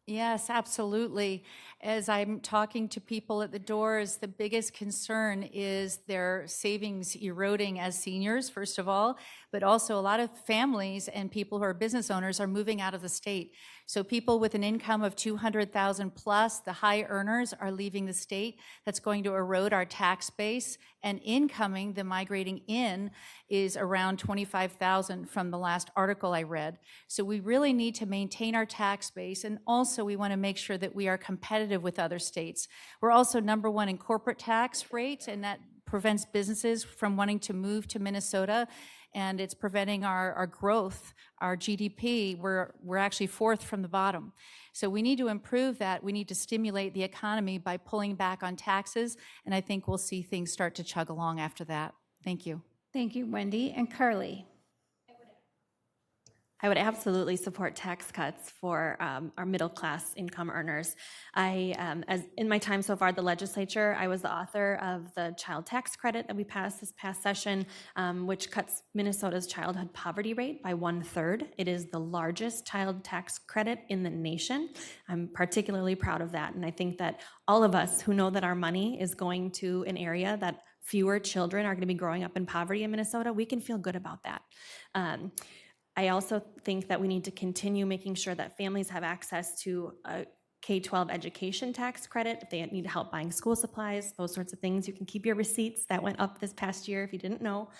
Yes, absolutely. As I'm talking to people at the doors, the biggest concern is their savings eroding as seniors, first of all, but also a lot of families and people who are business owners are moving out of the state. So people with an income of 200,000 plus, the high earners are leaving the state. That's going to erode our tax base. And incoming, the migrating in, is around 25,000 from the last article I read. So we really need to maintain our tax base, and also we want to make sure that we are competitive with other states. We're also number one in corporate tax rate, and that prevents businesses from wanting to move to Minnesota, and it's preventing our growth, our GDP. We're actually fourth from the bottom. So we need to improve that. We need to stimulate the economy by pulling back on taxes, and I think we'll see things start to chug along after that. Thank you. Thank you, Wendy. And Carly? I would absolutely support tax cuts for our middle-class income earners. As in my time so far at the legislature, I was the author of the child tax credit that we passed this past session, which cuts Minnesota's childhood poverty rate by 1/3. It is the largest child tax credit in the nation. I'm particularly proud of that, and I think that all of us who know that our money is going to an area that fewer children are going to be growing up in poverty in Minnesota, we can feel good about that. I also think that we need to continue making sure that families have access to a K-12 education tax credit if they need help buying school supplies, those sorts of things. You can keep your receipts. That went up this past year if you didn't know.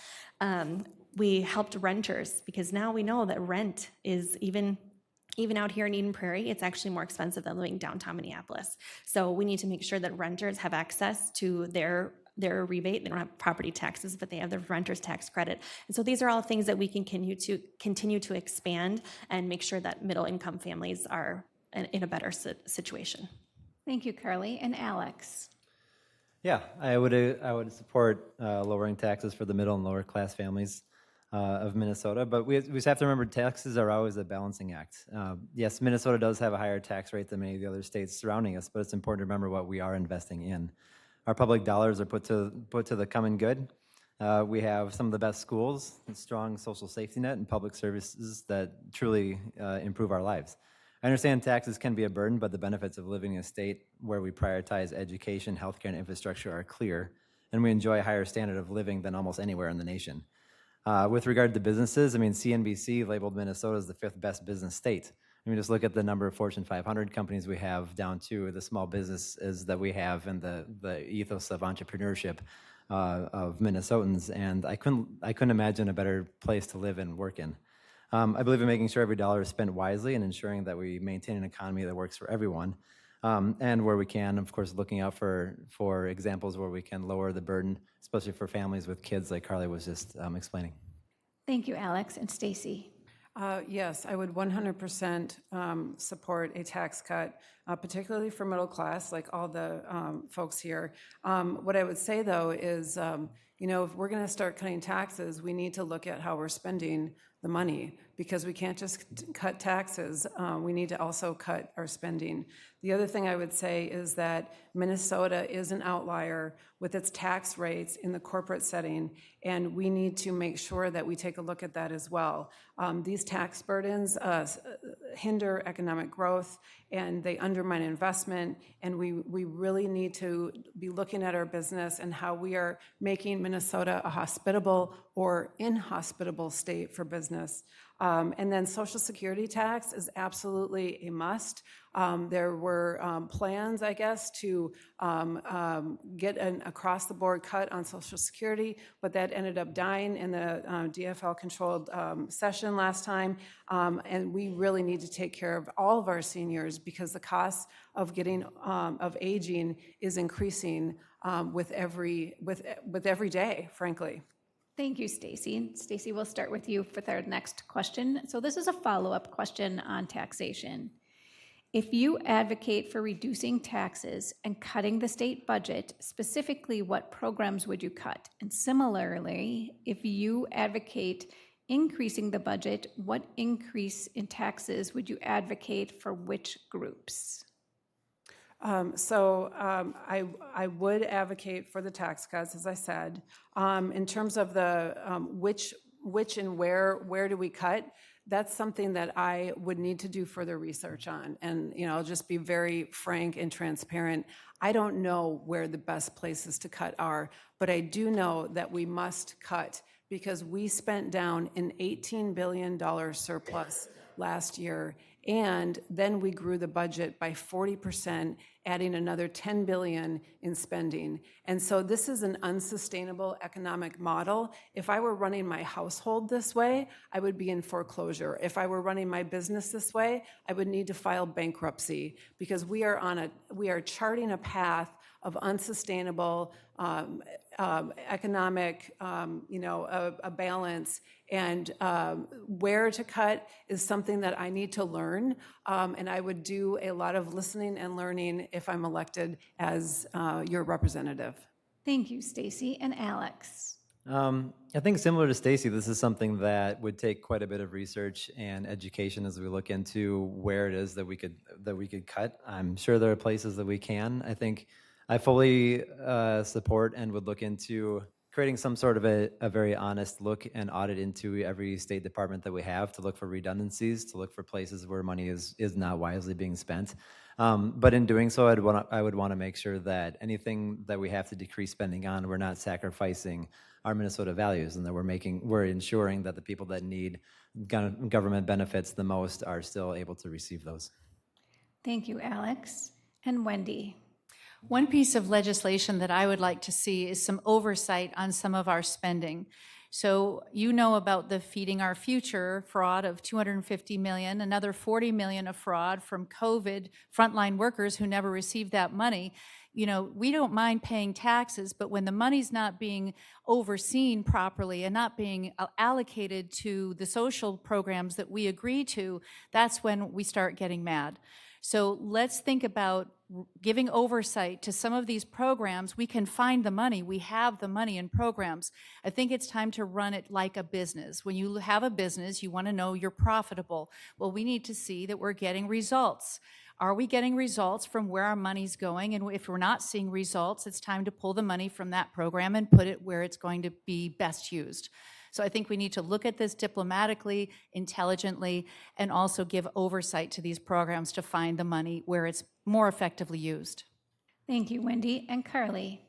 We helped renters because now we know that rent is even out here in Eden Prairie, it's actually more expensive than living downtown Minneapolis. So we need to make sure that renters have access to their rebate. They don't have property taxes, but they have the renter's tax credit. And so these are all things that we can continue to expand and make sure that middle income families are in a better situation. Thank you, Carly. And Alex? Yeah, I would support lowering taxes for the middle and lower class families of Minnesota, but we just have to remember taxes are always a balancing act. Yes, Minnesota does have a higher tax rate than many of the other states surrounding us, but it's important to remember what we are investing in. Our public dollars are put to the common good. We have some of the best schools, a strong social safety net, and public services that truly improve our lives. I understand taxes can be a burden, but the benefits of living in a state where we prioritize education, healthcare, and infrastructure are clear, and we enjoy a higher standard of living than almost anywhere in the nation. With regard to businesses, I mean, CNBC labeled Minnesota as the 5th best business state. I mean, just look at the number of Fortune 500 companies we have down to the small businesses that we have and the ethos of entrepreneurship of Minnesotans, and I couldn't imagine a better place to live and work in. I believe in making sure every dollar is spent wisely and ensuring that we maintain an economy that works for everyone, and where we can, of course, looking out for examples where we can lower the burden, especially for families with kids, like Carly was just explaining. Thank you, Alex. And Stacy? Yes, I would 100% support a tax cut, particularly for middle class, like all the folks here. What I would say, though, is, if we're going to start cutting taxes, we need to look at how we're spending the money, because we can't just cut taxes. We need to also cut our spending. The other thing I would say is that Minnesota is an outlier with its tax rates in the corporate setting, and we need to make sure that we take a look at that as well. These tax burdens hinder economic growth, and they undermine investment, and we really need to be looking at our business and how we are making Minnesota a hospitable or inhospitable state for business. And then Social Security tax is absolutely a must. There were plans, I guess, to get an across-the-board cut on Social Security, but that ended up dying in the DFL-controlled session last time. And we really need to take care of all of our seniors, because the cost of aging is increasing with every day, frankly. Thank you, Stacy. Stacy, we'll start with you for our next question. So this is a follow-up question on taxation. If you advocate for reducing taxes and cutting the state budget, specifically what programs would you cut? And similarly, if you advocate increasing the budget, what increase in taxes would you advocate for which groups? I would advocate for the tax cuts, as I said. In terms of the which and where do we cut, that's something that I would need to do further research on. And, I'll just be very frank and transparent. I don't know where the best places to cut are, but I do know that we must cut because we spent down an $18 billion surplus last year, and then we grew the budget by 40%, adding another $10 billion in spending. And so this is an unsustainable economic model. If I were running my household this way, I would be in foreclosure. If I were running my business this way, I would need to file bankruptcy because we are charting a path of unsustainable economic, a balance. And where to cut is something that I need to learn. And I would do a lot of listening and learning if I'm elected as your representative. Thank you, Stacy. And Alex? I think similar to Stacy, this is something that would take quite a bit of research and education as we look into where it is that we could cut. I'm sure there are places that we can. I think I fully support and would look into creating some sort of a very honest look and audit into every state department that we have to look for redundancies, to look for places where money is not wisely being spent. But in doing so, I would want to make sure that anything that we have to decrease spending on, we're not sacrificing our Minnesota values, and that we're ensuring that the people that need government benefits the most are still able to receive those. Thank you, Alex. And Wendy? One piece of legislation that I would like to see is some oversight on some of our spending. So you know about the Feeding Our Future fraud of $250 million, another $40 million of fraud from COVID frontline workers who never received that money. We don't mind paying taxes, but when the money's not being overseen properly and not being allocated to the social programs that we agree to, that's when we start getting mad. So let's think about giving oversight to some of these programs. We can find the money. We have the money in programs. I think it's time to run it like a business. When you have a business, you want to know you're profitable. Well, we need to see that we're getting results. Are we getting results from where our money's going? And if we're not seeing results, it's time to pull the money from that program and put it where it's going to be best used. So I think we need to look at this diplomatically, intelligently, and also give oversight to these programs to find the money where it's more effectively used. Thank you, Wendy. And Carly?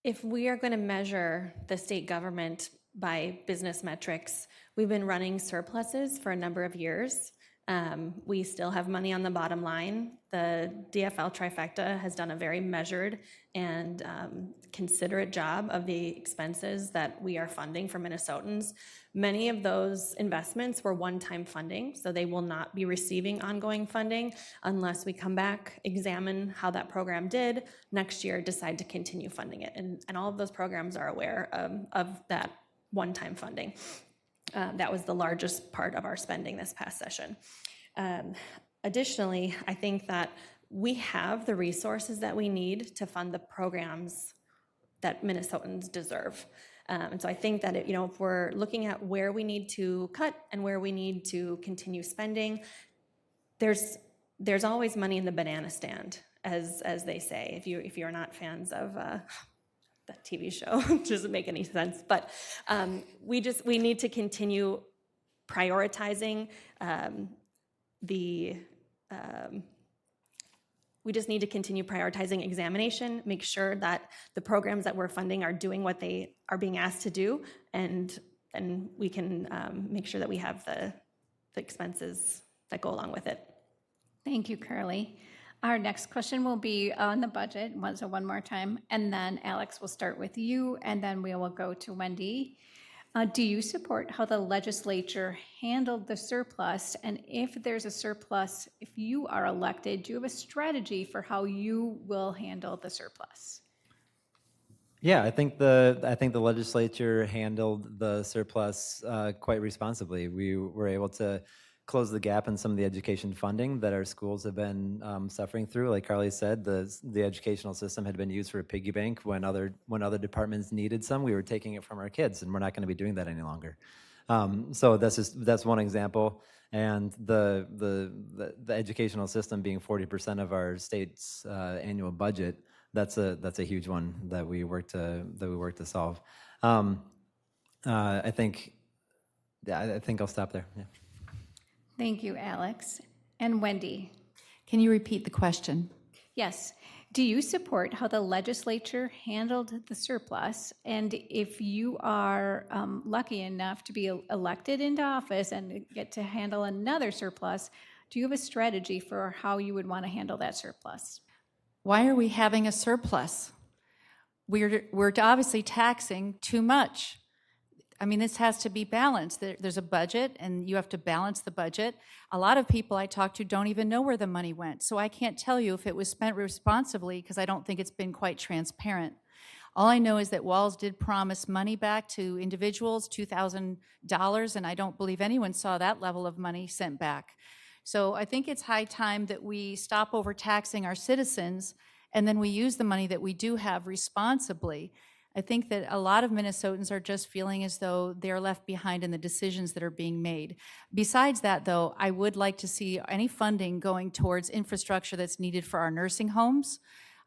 If we are going to measure the state government by business metrics, we've been running surpluses for a number of years. We still have money on the bottom line. The DFL trifecta has done a very measured and considerate job of the expenses that we are funding for Minnesotans. Many of those investments were one-time funding, so they will not be receiving ongoing funding unless we come back, examine how that program did, next year decide to continue funding it. And all of those programs are aware of that one-time funding. That was the largest part of our spending this past session. Additionally, I think that we have the resources that we need to fund the programs that Minnesotans deserve. And so I think that if we're looking at where we need to cut and where we need to continue spending, there's always money in the banana stand, as they say. If you're not fans of that TV show, it doesn't make any sense. But we need to continue prioritizing we just need to continue prioritizing examination, make sure that the programs that we're funding are doing what they are being asked to do, and we can make sure that we have the expenses that go along with it. Thank you, Carly. Our next question will be on the budget, so one more time, and then Alex will start with you, and then we will go to Wendy. Do you support how the legislature handled the surplus? And if there's a surplus, if you are elected, do you have a strategy for how you will handle the surplus? Yeah, I think the legislature handled the surplus quite responsibly. We were able to close the gap in some of the education funding that our schools have been suffering through. Like Carly said, the educational system had been used for a piggy bank when other departments needed some. We were taking it from our kids, and we're not going to be doing that any longer. So that's one example. And the educational system being 40% of our state's annual budget, that's a huge one that we work to solve. I think I think I'll stop there. Yeah. Thank you, Alex. And Wendy? Can you repeat the question? Yes. Do you support how the legislature handled the surplus? And if you are lucky enough to be elected into office and get to handle another surplus, do you have a strategy for how you would want to handle that surplus? Why are we having a surplus? We're obviously taxing too much. I mean, this has to be balanced. There's a budget, and you have to balance the budget. A lot of people I talk to don't even know where the money went, so I can't tell you if it was spent responsibly because I don't think it's been quite transparent. All I know is that Walz did promise money back to individuals, $2,000, and I don't believe anyone saw that level of money sent back. So I think it's high time that we stop overtaxing our citizens, and then we use the money that we do have responsibly. I think that a lot of Minnesotans are just feeling as though they're left behind in the decisions that are being made. Besides that, though, I would like to see any funding going towards infrastructure that's needed for our nursing homes.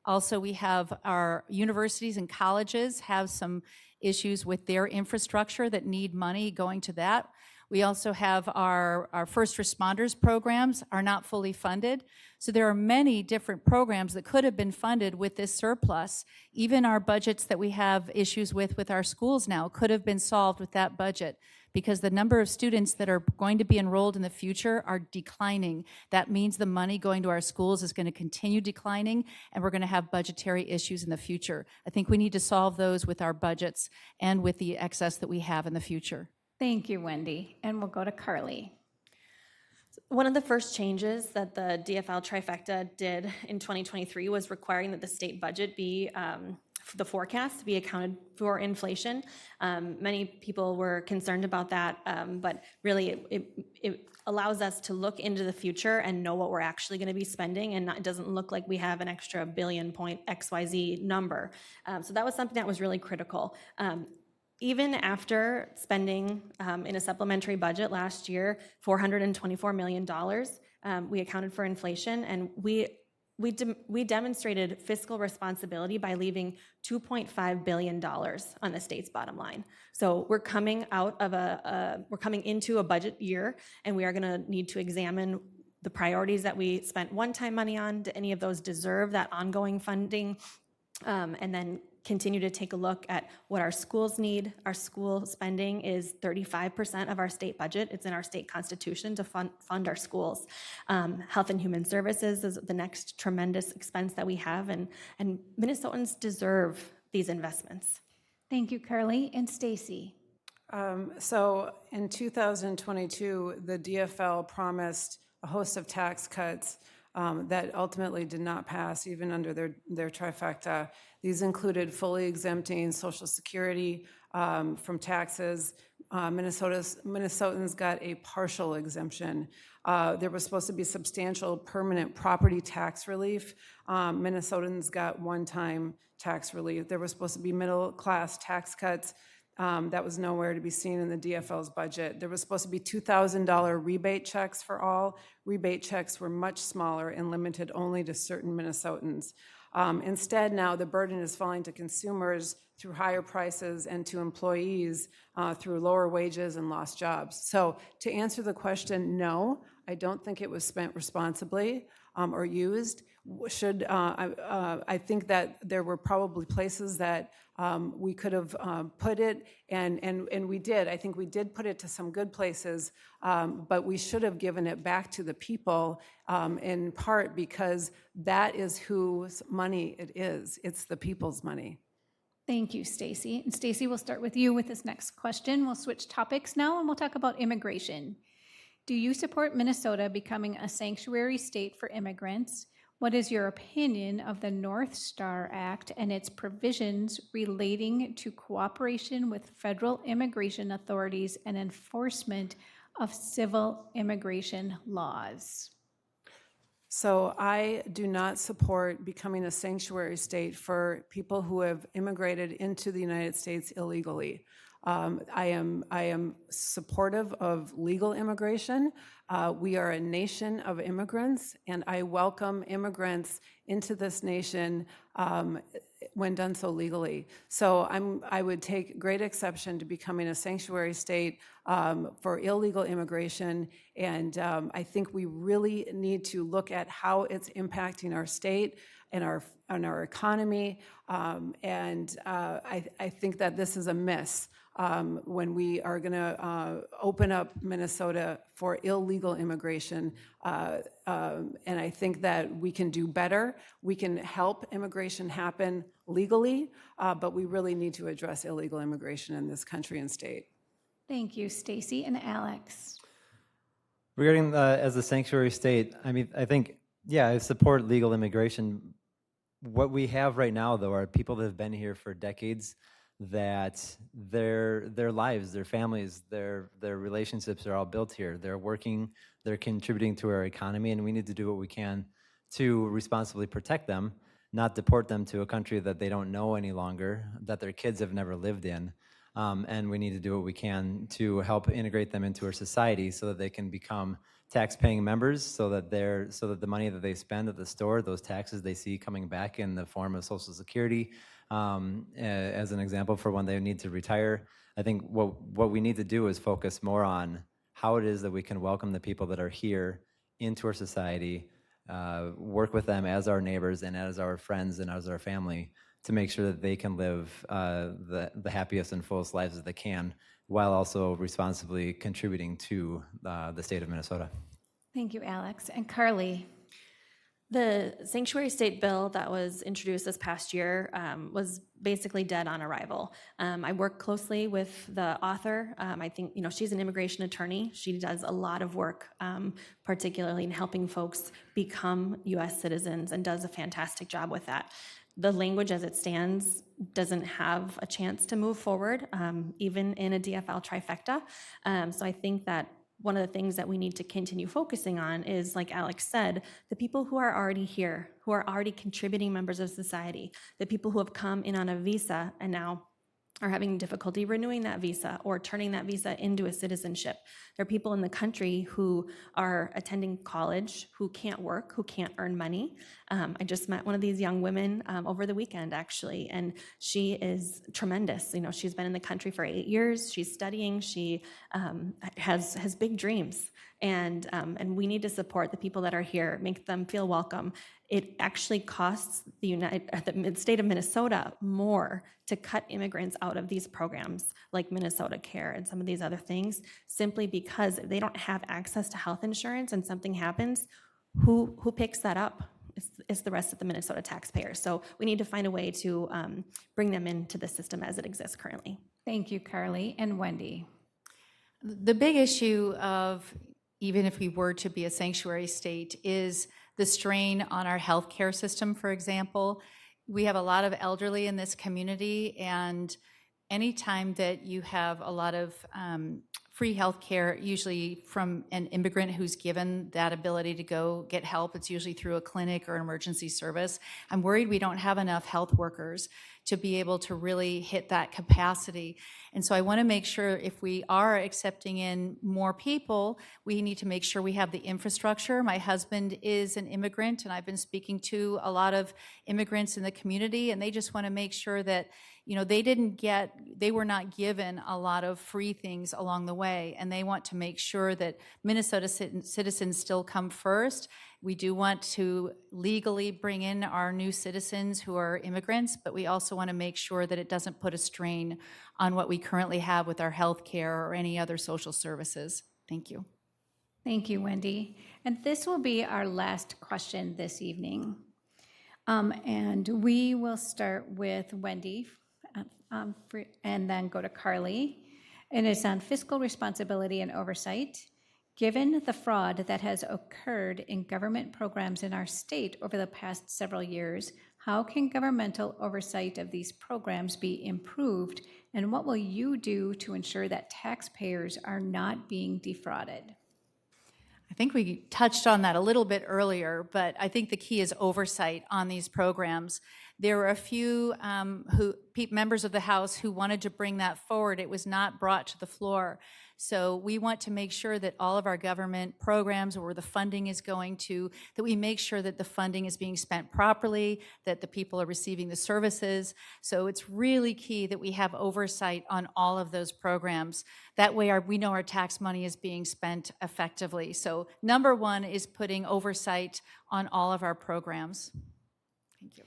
Also, we have our universities and colleges have some issues with their infrastructure that need money going to that. We also have our first responders programs are not fully funded. So there are many different programs that could have been funded with this surplus. Even our budgets that we have issues with our schools now could have been solved with that budget because the number of students that are going to be enrolled in the future are declining. That means the money going to our schools is going to continue declining, and we're going to have budgetary issues in the future. I think we need to solve those with our budgets and with the excess that we have in the future. Thank you, Wendy. And we'll go to Carly. One of the first changes that the DFL trifecta did in 2023 was requiring that the state budget be, the forecast be accounted for inflation. Many people were concerned about that, but really it allows us to look into the future and know what we're actually going to be spending, and it doesn't look like we have an extra billion point XYZ number. So that was something that was really critical. Even after spending in a supplementary budget last year, $424 million, we accounted for inflation, and we demonstrated fiscal responsibility by leaving $2.5 billion on the state's bottom line. So we're coming out of we're coming into a budget year, and we are going to need to examine the priorities that we spent one-time money on. Do any of those deserve that ongoing funding? And then continue to take a look at what our schools need. Our school spending is 35% of our state budget. It's in our state constitution to fund our schools. Health and Human Services is the next tremendous expense that we have, and Minnesotans deserve these investments. Thank you, Carly. And Stacy. So in 2022, the DFL promised a host of tax cuts that ultimately did not pass even under their trifecta. These included fully exempting Social Security from taxes. Minnesotans got a partial exemption. There was supposed to be substantial permanent property tax relief. Minnesotans got one-time tax relief. There was supposed to be middle-class tax cuts. That was nowhere to be seen in the DFL's budget. There was supposed to be $2,000 rebate checks for all. Rebate checks were much smaller and limited only to certain Minnesotans. Instead, now the burden is falling to consumers through higher prices and to employees through lower wages and lost jobs. So to answer the question, no, I don't think it was spent responsibly or used. I think that there were probably places that we could have put it, and we did. I think we did put it to some good places, but we should have given it back to the people in part because that is whose money it is. It's the people's money. Thank you, Stacy. And Stacy, we'll start with you with this next question. We'll switch topics now, and we'll talk about immigration. Do you support Minnesota becoming a sanctuary state for immigrants? What is your opinion of the North Star Act and its provisions relating to cooperation with federal immigration authorities and enforcement of civil immigration laws? So I do not support becoming a sanctuary state for people who have immigrated into the United States illegally. I am supportive of legal immigration. We are a nation of immigrants, and I welcome immigrants into this nation when done so legally. So I would take great exception to becoming a sanctuary state for illegal immigration, and I think we really need to look at how it's impacting our state and our economy, and I think that this is a miss. When we are going to open up Minnesota for illegal immigration. And I think that we can do better. We can help immigration happen legally, but we really need to address illegal immigration in this country and state. Thank you, Stacy and Alex. Regarding as a sanctuary state, I mean, I think, yeah, I support legal immigration. What we have right now, though, are people that have been here for decades, that their lives, their families, their relationships are all built here. They're working, they're contributing to our economy, and we need to do what we can to responsibly protect them, not deport them to a country that they don't know any longer, that their kids have never lived in. And we need to do what we can to help integrate them into our society so that they can become tax-paying members, so that the money that they spend at the store, those taxes they see coming back in the form of Social Security, as an example for when they need to retire. I think what we need to do is focus more on how it is that we can welcome the people that are here into our society, work with them as our neighbors and as our friends and as our family to make sure that they can live the happiest and fullest lives that they can, while also responsibly contributing to the state of Minnesota. Thank you, Alex. And Carly. The sanctuary state bill that was introduced this past year was basically dead on arrival. I work closely with the author. I think, she's an immigration attorney. She does a lot of work, particularly in helping folks become U.S. citizens, and does a fantastic job with that. The language as it stands doesn't have a chance to move forward, even in a DFL trifecta. So I think that one of the things that we need to continue focusing on is, like Alex said, the people who are already here, who are already contributing members of society, the people who have come in on a visa and now are having difficulty renewing that visa or turning that visa into a citizenship. There are people in the country who are attending college, who can't work, who can't earn money. I just met one of these young women over the weekend, actually, and she is tremendous. She's been in the country for 8 years. She's studying. She has big dreams, and we need to support the people that are here, make them feel welcome. It actually costs the state of Minnesota more to cut immigrants out of these programs like Minnesota Care and some of these other things, simply because if they don't have access to health insurance and something happens, who picks that up? It's the rest of the Minnesota taxpayers. So we need to find a way to bring them into the system as it exists currently. Thank you, Carly. And Wendy. The big issue of, even if we were to be a sanctuary state, is the strain on our healthcare system, for example. We have a lot of elderly in this community, and anytime that you have a lot of free healthcare, usually from an immigrant who's given that ability to go get help, it's usually through a clinic or an emergency service. I'm worried we don't have enough health workers to be able to really hit that capacity. And so I want to make sure, if we are accepting in more people, we need to make sure we have the infrastructure. My husband is an immigrant, and I've been speaking to a lot of immigrants in the community, and they just want to make sure that they were not given a lot of free things along the way, and they want to make sure that Minnesota citizens still come first. We do want to legally bring in our new citizens who are immigrants, but we also want to make sure that it doesn't put a strain on what we currently have with our health care or any other social services. Thank you. Thank you, Wendy. And this will be our last question this evening. And we will start with Wendy and then go to Carly. And it's on fiscal responsibility and oversight. Given the fraud that has occurred in government programs in our state over the past several years, how can governmental oversight of these programs be improved? And what will you do to ensure that taxpayers are not being defrauded? I think we touched on that a little bit earlier, but I think the key is oversight on these programs. There were a few members of the House who wanted to bring that forward. It was not brought to the floor. So we want to make sure that all of our government programs, where the funding is going to, that we make sure that the funding is being spent properly, that the people are receiving the services. So it's really key that we have oversight on all of those programs. That way we know our tax money is being spent effectively. So number one is putting oversight on all of our programs. Thank you.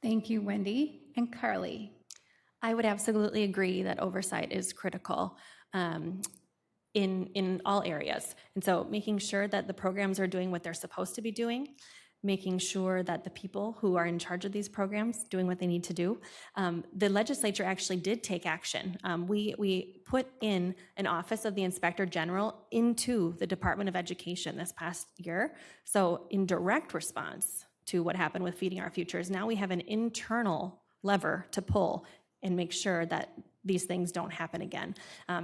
Thank you, Wendy. And Carly? I would absolutely agree that oversight is critical in all areas. And so making sure that the programs are doing what they're supposed to be doing, making sure that the people who are in charge of these programs doing what they need to do. The legislature actually did take action. We put in an Office of the Inspector General into the Department of Education this past year. So in direct response to what happened with Feeding Our Futures, now we have an internal lever to pull and make sure that these things don't happen again.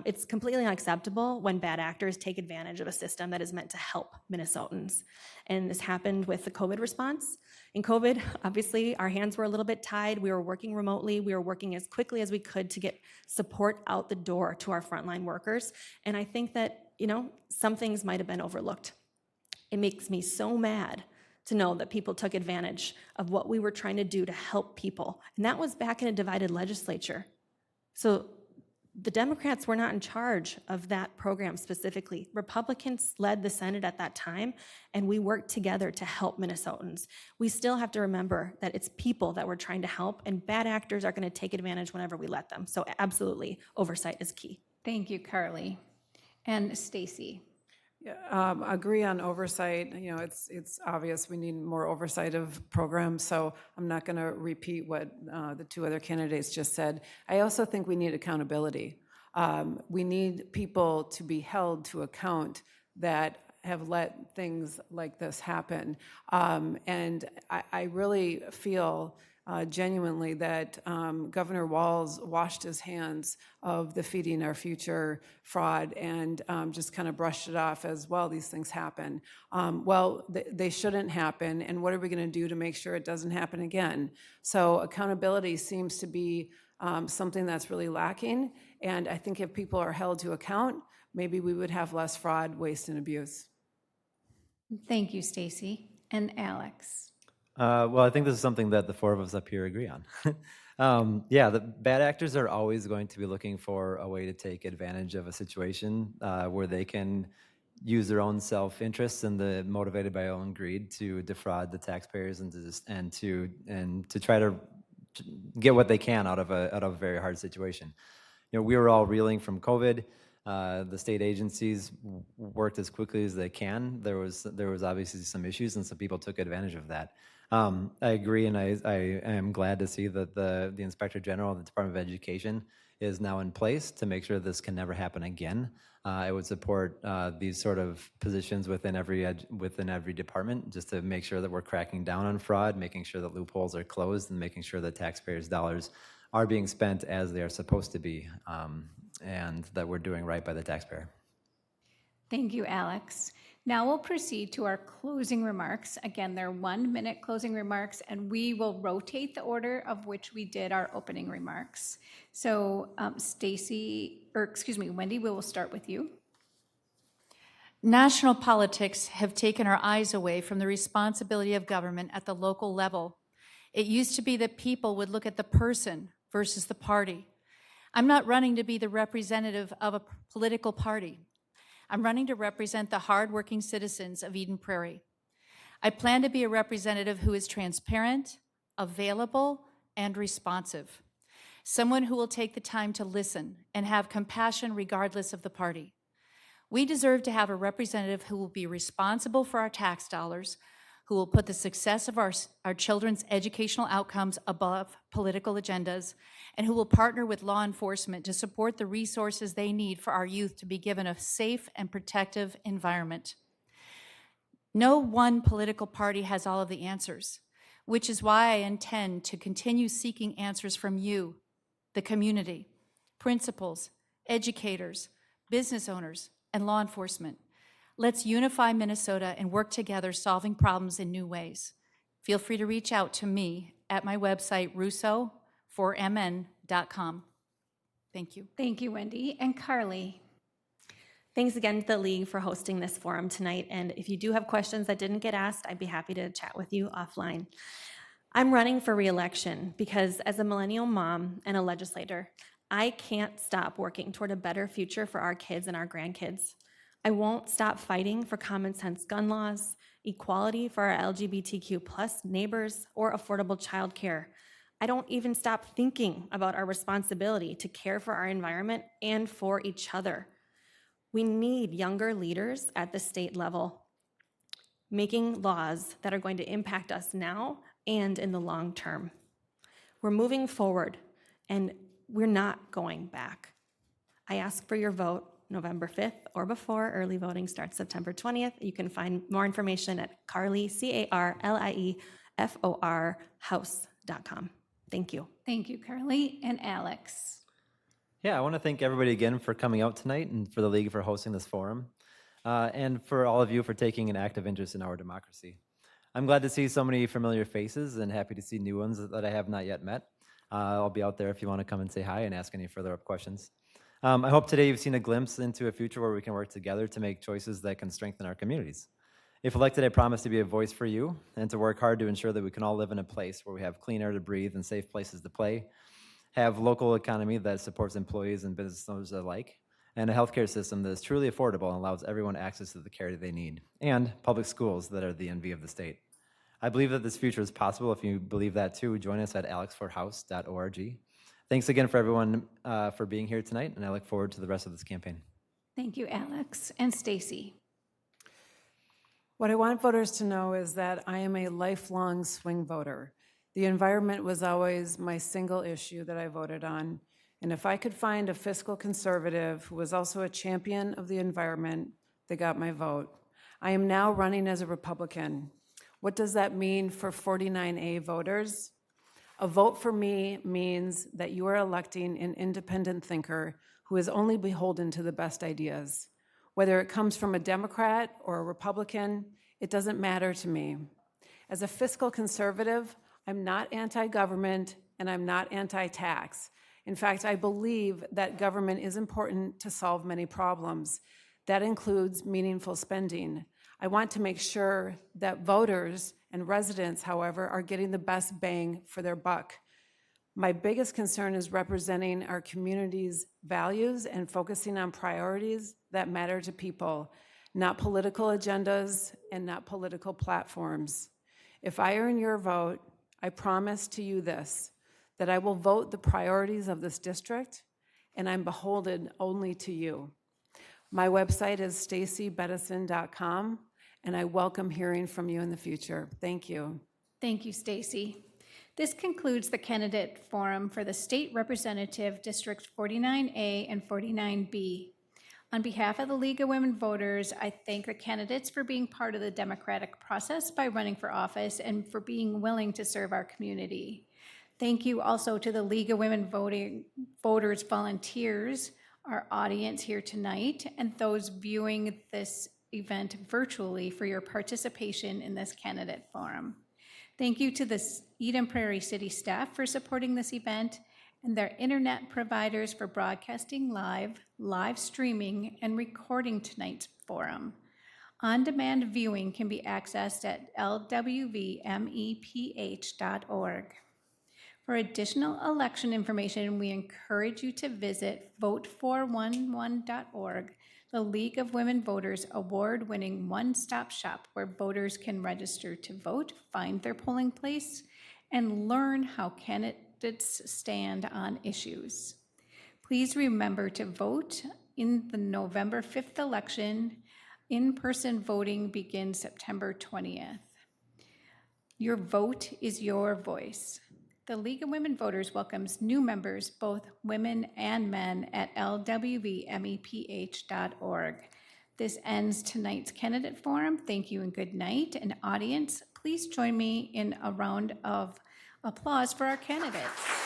It's completely unacceptable when bad actors take advantage of a system that is meant to help Minnesotans. And this happened with the COVID response. In COVID, obviously, our hands were a little bit tied. We were working remotely. We were working as quickly as we could to get support out the door to our frontline workers. And I think that, some things might have been overlooked. It makes me so mad to know that people took advantage of what we were trying to do to help people. And that was back in a divided legislature. So the Democrats were not in charge of that program specifically. Republicans led the Senate at that time, and we worked together to help Minnesotans. We still have to remember that it's people that we're trying to help, and bad actors are going to take advantage whenever we let them. So absolutely, oversight is key. Thank you, Carly. And Stacy? Yeah, agree on oversight. It's obvious we need more oversight of programs, so I'm not going to repeat what the two other candidates just said. I also think we need accountability. We need people to be held to account that have let things like this happen. And I really feel genuinely that Governor Walz washed his hands of the Feeding Our Future fraud and just kind of brushed it off as, well, these things happen. They shouldn't happen, and what are we going to do to make sure it doesn't happen again? So accountability seems to be something that's really lacking, and I think if people are held to account, maybe we would have less fraud, waste, and abuse. Thank you, Stacy. And Alex? Well, I think this is something that the four of us up here agree on. Yeah, the bad actors are always going to be looking for a way to take advantage of a situation where they can use their own self-interest and motivated by their own greed to defraud the taxpayers and to try to get what they can out of a very hard situation. We were all reeling from COVID. The state agencies worked as quickly as they can. There was obviously some issues, and some people took advantage of that. I agree, and I am glad to see that the Inspector General of the Department of Education is now in place to make sure this can never happen again. I would support these sort of positions within every department, just to make sure that we're cracking down on fraud, making sure that loopholes are closed, and making sure that taxpayers' dollars are being spent as they are supposed to be, and that we're doing right by the taxpayer. Thank you, Alex. Now we'll proceed to our closing remarks. Again, they're 1-minute closing remarks, and we will rotate the order of which we did our opening remarks. So Wendy, we will start with you. National politics have taken our eyes away from the responsibility of government at the local level. It used to be that people would look at the person versus the party. I'm not running to be the representative of a political party. I'm running to represent the hardworking citizens of Eden Prairie. I plan to be a representative who is transparent, available, and responsive. Someone who will take the time to listen and have compassion regardless of the party. We deserve to have a representative who will be responsible for our tax dollars, who will put the success of our children's educational outcomes above political agendas, and who will partner with law enforcement to support the resources they need for our youth to be given a safe and protective environment. No one political party has all of the answers, which is why I intend to continue seeking answers from you, the community, principals, educators, business owners, and law enforcement. Let's unify Minnesota and work together solving problems in new ways. Feel free to reach out to me at my website, russo4mn.com. Thank you. Thank you, Wendy. And Carly? Thanks again to the League for hosting this forum tonight. And if you do have questions that didn't get asked, I'd be happy to chat with you offline. I'm running for re-election because as a millennial mom and a legislator, I can't stop working toward a better future for our kids and our grandkids. I won't stop fighting for common sense gun laws, equality for our LGBTQ plus neighbors, or affordable childcare. I don't even stop thinking about our responsibility to care for our environment and for each other. We need younger leaders at the state level, making laws that are going to impact us now and in the long term. We're moving forward, and we're not going back. I ask for your vote November 5th or before. Early voting starts September 20th. You can find more information at Carly, CARLIEFOR, house.com. Thank you. Thank you, Carly. And Alex? Yeah, I want to thank everybody again for coming out tonight and for the League for hosting this forum, and for all of you for taking an active interest in our democracy. I'm glad to see so many familiar faces and happy to see new ones that I have not yet met. I'll be out there if you want to come and say hi and ask any further up questions. I hope today you've seen a glimpse into a future where we can work together to make choices that can strengthen our communities. If elected, I promise to be a voice for you and to work hard to ensure that we can all live in a place where we have clean air to breathe and safe places to play, have local economy that supports employees and business owners alike, and a healthcare system that is truly affordable and allows everyone access to the care that they need, and public schools that are the envy of the state. I believe that this future is possible. If you believe that too, join us at alexforhouse.org. Thanks again for everyone for being here tonight, and I look forward to the rest of this campaign. Thank you, Alex. And Stacy? What I want voters to know is that I am a lifelong swing voter. The environment was always my single issue that I voted on. And if I could find a fiscal conservative who was also a champion of the environment, they got my vote. I am now running as a Republican. What does that mean for 49A voters? A vote for me means that you are electing an independent thinker who is only beholden to the best ideas. Whether it comes from a Democrat or a Republican, it doesn't matter to me. As a fiscal conservative, I'm not anti-government and I'm not anti-tax. In fact, I believe that government is important to solve many problems. That includes meaningful spending. I want to make sure that voters and residents, however, are getting the best bang for their buck. My biggest concern is representing our community's values and focusing on priorities that matter to people, not political agendas and not political platforms. If I earn your vote, I promise to you this, that I will vote the priorities of this district, and I'm beholden only to you. My website is stacybedison.com, and I welcome hearing from you in the future. Thank you. Thank you, Stacy. This concludes the candidate forum for the State Representative District 49A and 49B. On behalf of the League of Women Voters, I thank the candidates for being part of the democratic process by running for office and for being willing to serve our community. Thank you also to the League of Women Voters volunteers, our audience here tonight, and those viewing this event virtually for your participation in this candidate forum. Thank you to the Eden Prairie City staff for supporting this event and their internet providers for broadcasting live streaming, and recording tonight's forum. On-demand viewing can be accessed at lwvmeph.org. For additional election information, we encourage you to visit vote411.org, the League of Women Voters award-winning one-stop shop where voters can register to vote, find their polling place, and learn how candidates stand on issues. Please remember to vote in the November 5th election. In-person voting begins September 20th. Your vote is your voice. The League of Women Voters welcomes new members, both women and men, at lwvmeph.org. This ends tonight's candidate forum. Thank you and good night. And audience, please join me in a round of applause for our candidates.